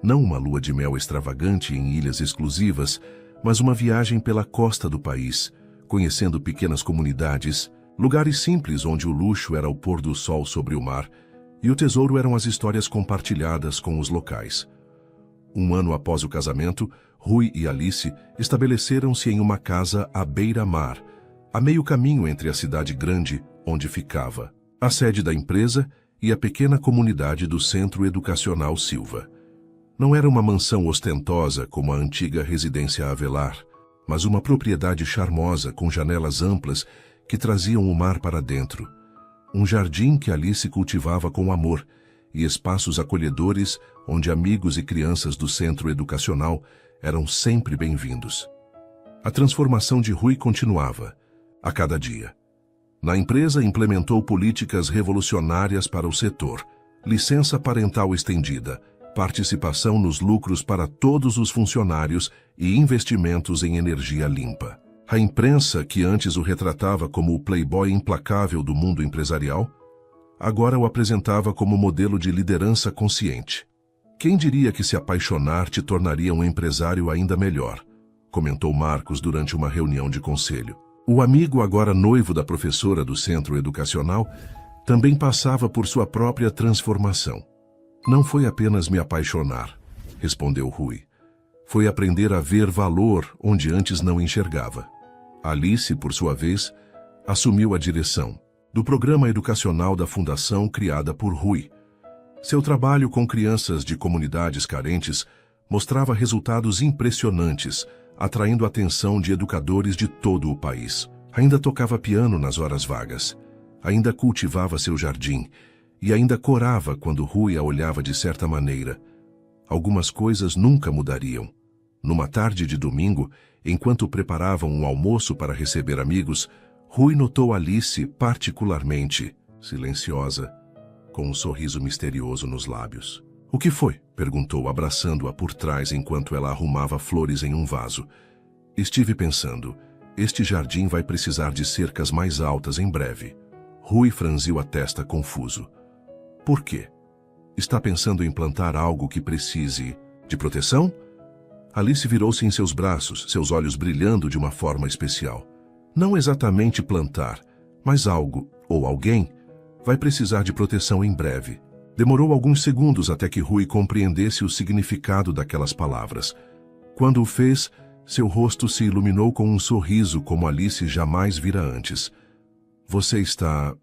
Não uma lua de mel extravagante em ilhas exclusivas, mas uma viagem pela costa do país, conhecendo pequenas comunidades, lugares simples onde o luxo era o pôr do sol sobre o mar e o tesouro eram as histórias compartilhadas com os locais. Um ano após o casamento, Rui e Alice estabeleceram-se em uma casa à beira-mar, a meio caminho entre a cidade grande, onde ficava a sede da empresa, e a pequena comunidade do Centro Educacional Silva. Não era uma mansão ostentosa como a antiga residência Avelar, mas uma propriedade charmosa com janelas amplas que traziam o mar para dentro. Um jardim que Alice cultivava com amor e espaços acolhedores onde amigos e crianças do centro educacional eram sempre bem-vindos. A transformação de Rui continuava, a cada dia. Na empresa implementou políticas revolucionárias para o setor, licença parental estendida, participação nos lucros para todos os funcionários e investimentos em energia limpa. A imprensa, que antes o retratava como o playboy implacável do mundo empresarial, agora o apresentava como modelo de liderança consciente. Quem diria que se apaixonar te tornaria um empresário ainda melhor, comentou Marcos durante uma reunião de conselho. O amigo, agora noivo da professora do centro educacional, também passava por sua própria transformação. Não foi apenas me apaixonar, respondeu Rui. Foi aprender a ver valor onde antes não enxergava. Alice, por sua vez, assumiu a direção do programa educacional da fundação criada por Rui. Seu trabalho com crianças de comunidades carentes mostrava resultados impressionantes, atraindo a atenção de educadores de todo o país. Ainda tocava piano nas horas vagas, ainda cultivava seu jardim e ainda corava quando Rui a olhava de certa maneira. Algumas coisas nunca mudariam. Numa tarde de domingo, enquanto preparavam um almoço para receber amigos, Rui notou Alice particularmente silenciosa, com um sorriso misterioso nos lábios. — O que foi? Perguntou, abraçando-a por trás enquanto ela arrumava flores em um vaso. — Estive pensando, este jardim vai precisar de cercas mais altas em breve. Rui franziu a testa confuso. — Por quê? Está pensando em plantar algo que precise de proteção? Alice virou-se em seus braços, seus olhos brilhando de uma forma especial. Não exatamente plantar, mas algo, ou alguém, vai precisar de proteção em breve. Demorou alguns segundos até que Rui compreendesse o significado daquelas palavras. Quando o fez, seu rosto se iluminou com um sorriso como Alice jamais vira antes. — Você está...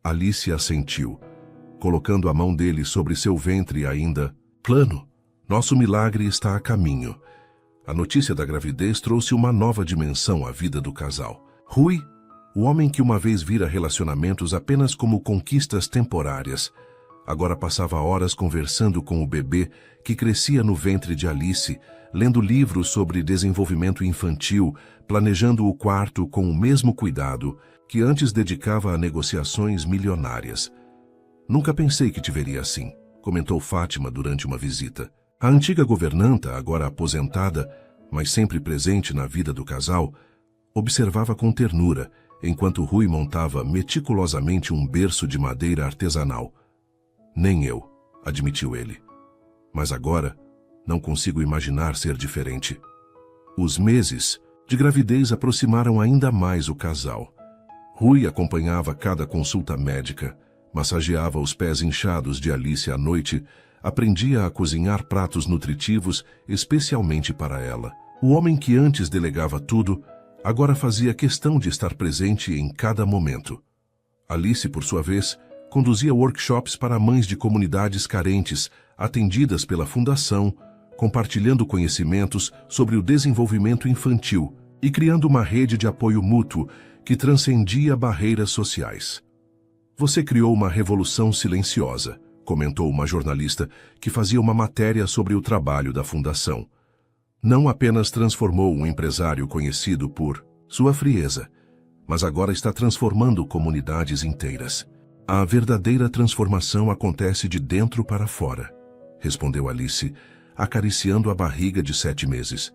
Alice assentiu, colocando a mão dele sobre seu ventre ainda. — Plano. Nosso milagre está a caminho. A notícia da gravidez trouxe uma nova dimensão à vida do casal. Rui, o homem que uma vez vira relacionamentos apenas como conquistas temporárias, agora passava horas conversando com o bebê que crescia no ventre de Alice, lendo livros sobre desenvolvimento infantil, planejando o quarto com o mesmo cuidado que antes dedicava a negociações milionárias. — Nunca pensei que te veria assim, comentou Fátima durante uma visita. A antiga governanta, agora aposentada, mas sempre presente na vida do casal, observava com ternura, enquanto Rui montava meticulosamente um berço de madeira artesanal. — Nem eu, admitiu ele. Mas agora, não consigo imaginar ser diferente. Os meses de gravidez aproximaram ainda mais o casal. Rui acompanhava cada consulta médica, massageava os pés inchados de Alice à noite, aprendia a cozinhar pratos nutritivos especialmente para ela. O homem que antes delegava tudo, agora fazia questão de estar presente em cada momento. Alice, por sua vez, conduzia workshops para mães de comunidades carentes, atendidas pela Fundação, compartilhando conhecimentos sobre o desenvolvimento infantil e criando uma rede de apoio mútuo que transcendia barreiras sociais. Você criou uma revolução silenciosa, comentou uma jornalista que fazia uma matéria sobre o trabalho da Fundação. Não apenas transformou um empresário conhecido por sua frieza, mas agora está transformando comunidades inteiras. A verdadeira transformação acontece de dentro para fora, respondeu Alice, acariciando a barriga de 7 meses.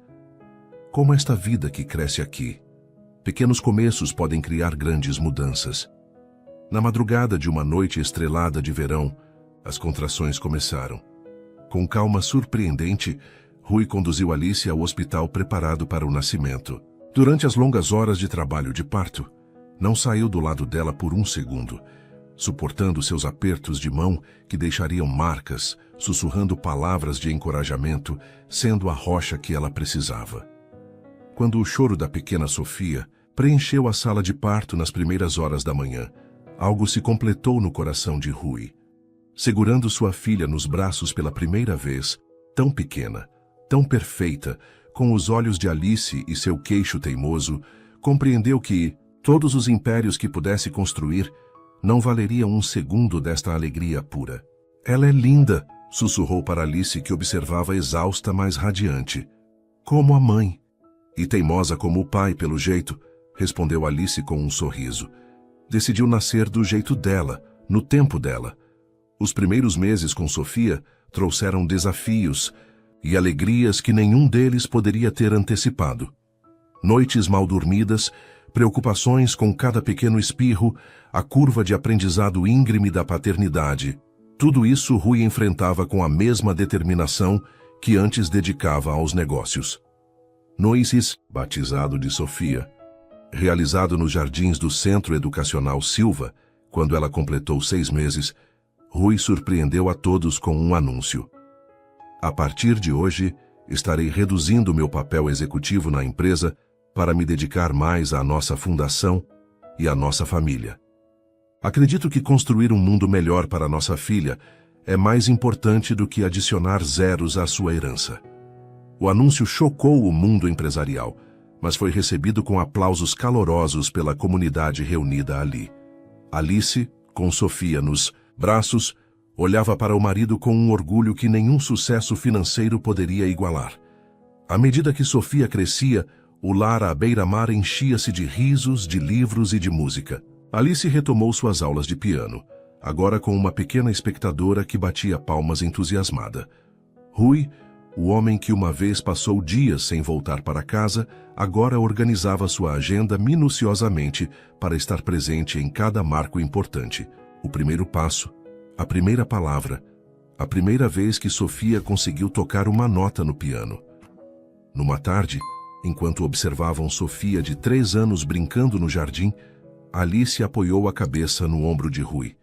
Como esta vida que cresce aqui. Pequenos começos podem criar grandes mudanças. Na madrugada de uma noite estrelada de verão, as contrações começaram. Com calma surpreendente, Rui conduziu Alice ao hospital preparado para o nascimento. Durante as longas horas de trabalho de parto, não saiu do lado dela por um segundo, suportando seus apertos de mão que deixariam marcas, sussurrando palavras de encorajamento, sendo a rocha que ela precisava. Quando o choro da pequena Sofia preencheu a sala de parto nas primeiras horas da manhã, algo se completou no coração de Rui. Segurando sua filha nos braços pela primeira vez, tão pequena, tão perfeita, com os olhos de Alice e seu queixo teimoso, compreendeu que todos os impérios que pudesse construir não valeriam um segundo desta alegria pura. Ela é linda, sussurrou para Alice, que observava exausta, mas radiante. Como a mãe. E teimosa como o pai, pelo jeito, respondeu Alice com um sorriso. Decidiu nascer do jeito dela, no tempo dela. Os primeiros meses com Sofia trouxeram desafios e alegrias que nenhum deles poderia ter antecipado. Noites mal dormidas, preocupações com cada pequeno espirro, a curva de aprendizado íngreme da paternidade. Tudo isso Rui enfrentava com a mesma determinação que antes dedicava aos negócios. Noises, batizado de Sofia, realizado nos jardins do Centro Educacional Silva, quando ela completou 6 meses, Rui surpreendeu a todos com um anúncio. A partir de hoje, estarei reduzindo meu papel executivo na empresa para me dedicar mais à nossa fundação e à nossa família. Acredito que construir um mundo melhor para nossa filha é mais importante do que adicionar zeros à sua herança. O anúncio chocou o mundo empresarial, mas foi recebido com aplausos calorosos pela comunidade reunida ali. Alice, com Sofia nos braços, olhava para o marido com um orgulho que nenhum sucesso financeiro poderia igualar. À medida que Sofia crescia, o lar à beira-mar enchia-se de risos, de livros e de música. Alice retomou suas aulas de piano, agora com uma pequena espectadora que batia palmas entusiasmada. Rui, o homem que uma vez passou dias sem voltar para casa, agora organizava sua agenda minuciosamente para estar presente em cada marco importante. O primeiro passo, a primeira palavra, a primeira vez que Sofia conseguiu tocar uma nota no piano. Numa tarde, enquanto observavam Sofia de 3 anos brincando no jardim, Alice apoiou a cabeça no ombro de Rui.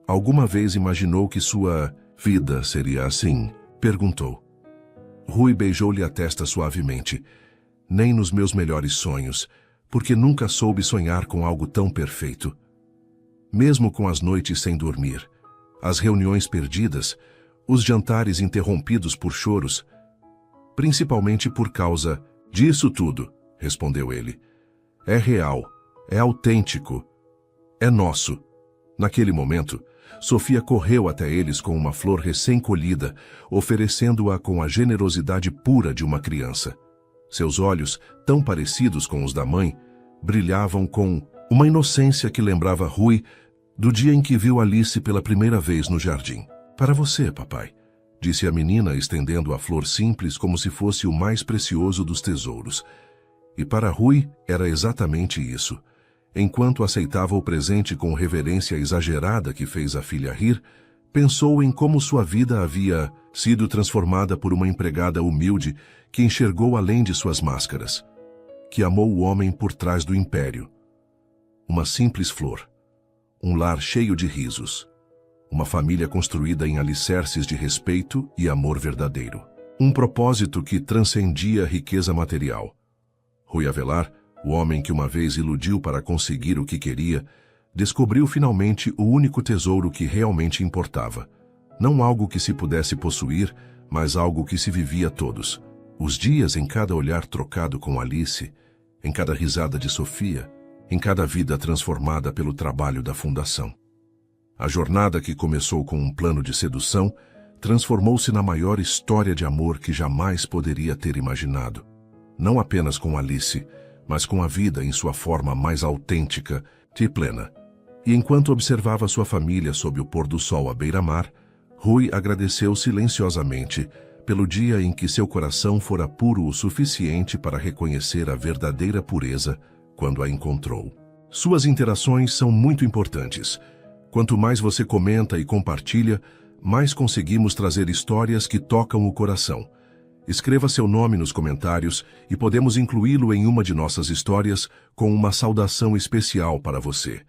Alguma vez imaginou que sua vida seria assim? Perguntou. Rui beijou-lhe a testa suavemente. Nem nos meus melhores sonhos, porque nunca soube sonhar com algo tão perfeito. Mesmo com as noites sem dormir, as reuniões perdidas, os jantares interrompidos por choros, principalmente por causa disso tudo, respondeu ele. É real, é autêntico, é nosso. Naquele momento, Sofia correu até eles com uma flor recém-colhida, oferecendo-a com a generosidade pura de uma criança. Seus olhos, tão parecidos com os da mãe, brilhavam com uma inocência que lembrava Rui do dia em que viu Alice pela primeira vez no jardim. Para você, papai, disse a menina, estendendo a flor simples como se fosse o mais precioso dos tesouros. E para Rui era exatamente isso. Enquanto aceitava o presente com reverência exagerada que fez a filha rir, pensou em como sua vida havia sido transformada por uma empregada humilde que enxergou além de suas máscaras, que amou o homem por trás do império. Uma simples flor, um lar cheio de risos, uma família construída em alicerces de respeito e amor verdadeiro. Um propósito que transcendia a riqueza material. Rui Avelar, o homem que uma vez iludiu para conseguir o que queria, descobriu finalmente o único tesouro que realmente importava. Não algo que se pudesse possuir, mas algo que se vivia todos. Os dias em cada olhar trocado com Alice, em cada risada de Sofia, em cada vida transformada pelo trabalho da fundação. A jornada que começou com um plano de sedução transformou-se na maior história de amor que jamais poderia ter imaginado. Não apenas com Alice, mas com a vida em sua forma mais autêntica e plena. E enquanto observava sua família sob o pôr do sol à beira-mar, Rui agradeceu silenciosamente pelo dia em que seu coração fora puro o suficiente para reconhecer a verdadeira pureza quando a encontrou. Suas interações são muito importantes. Quanto mais você comenta e compartilha, mais conseguimos trazer histórias que tocam o coração. Escreva seu nome nos comentários e podemos incluí-lo em uma de nossas histórias com uma saudação especial para você.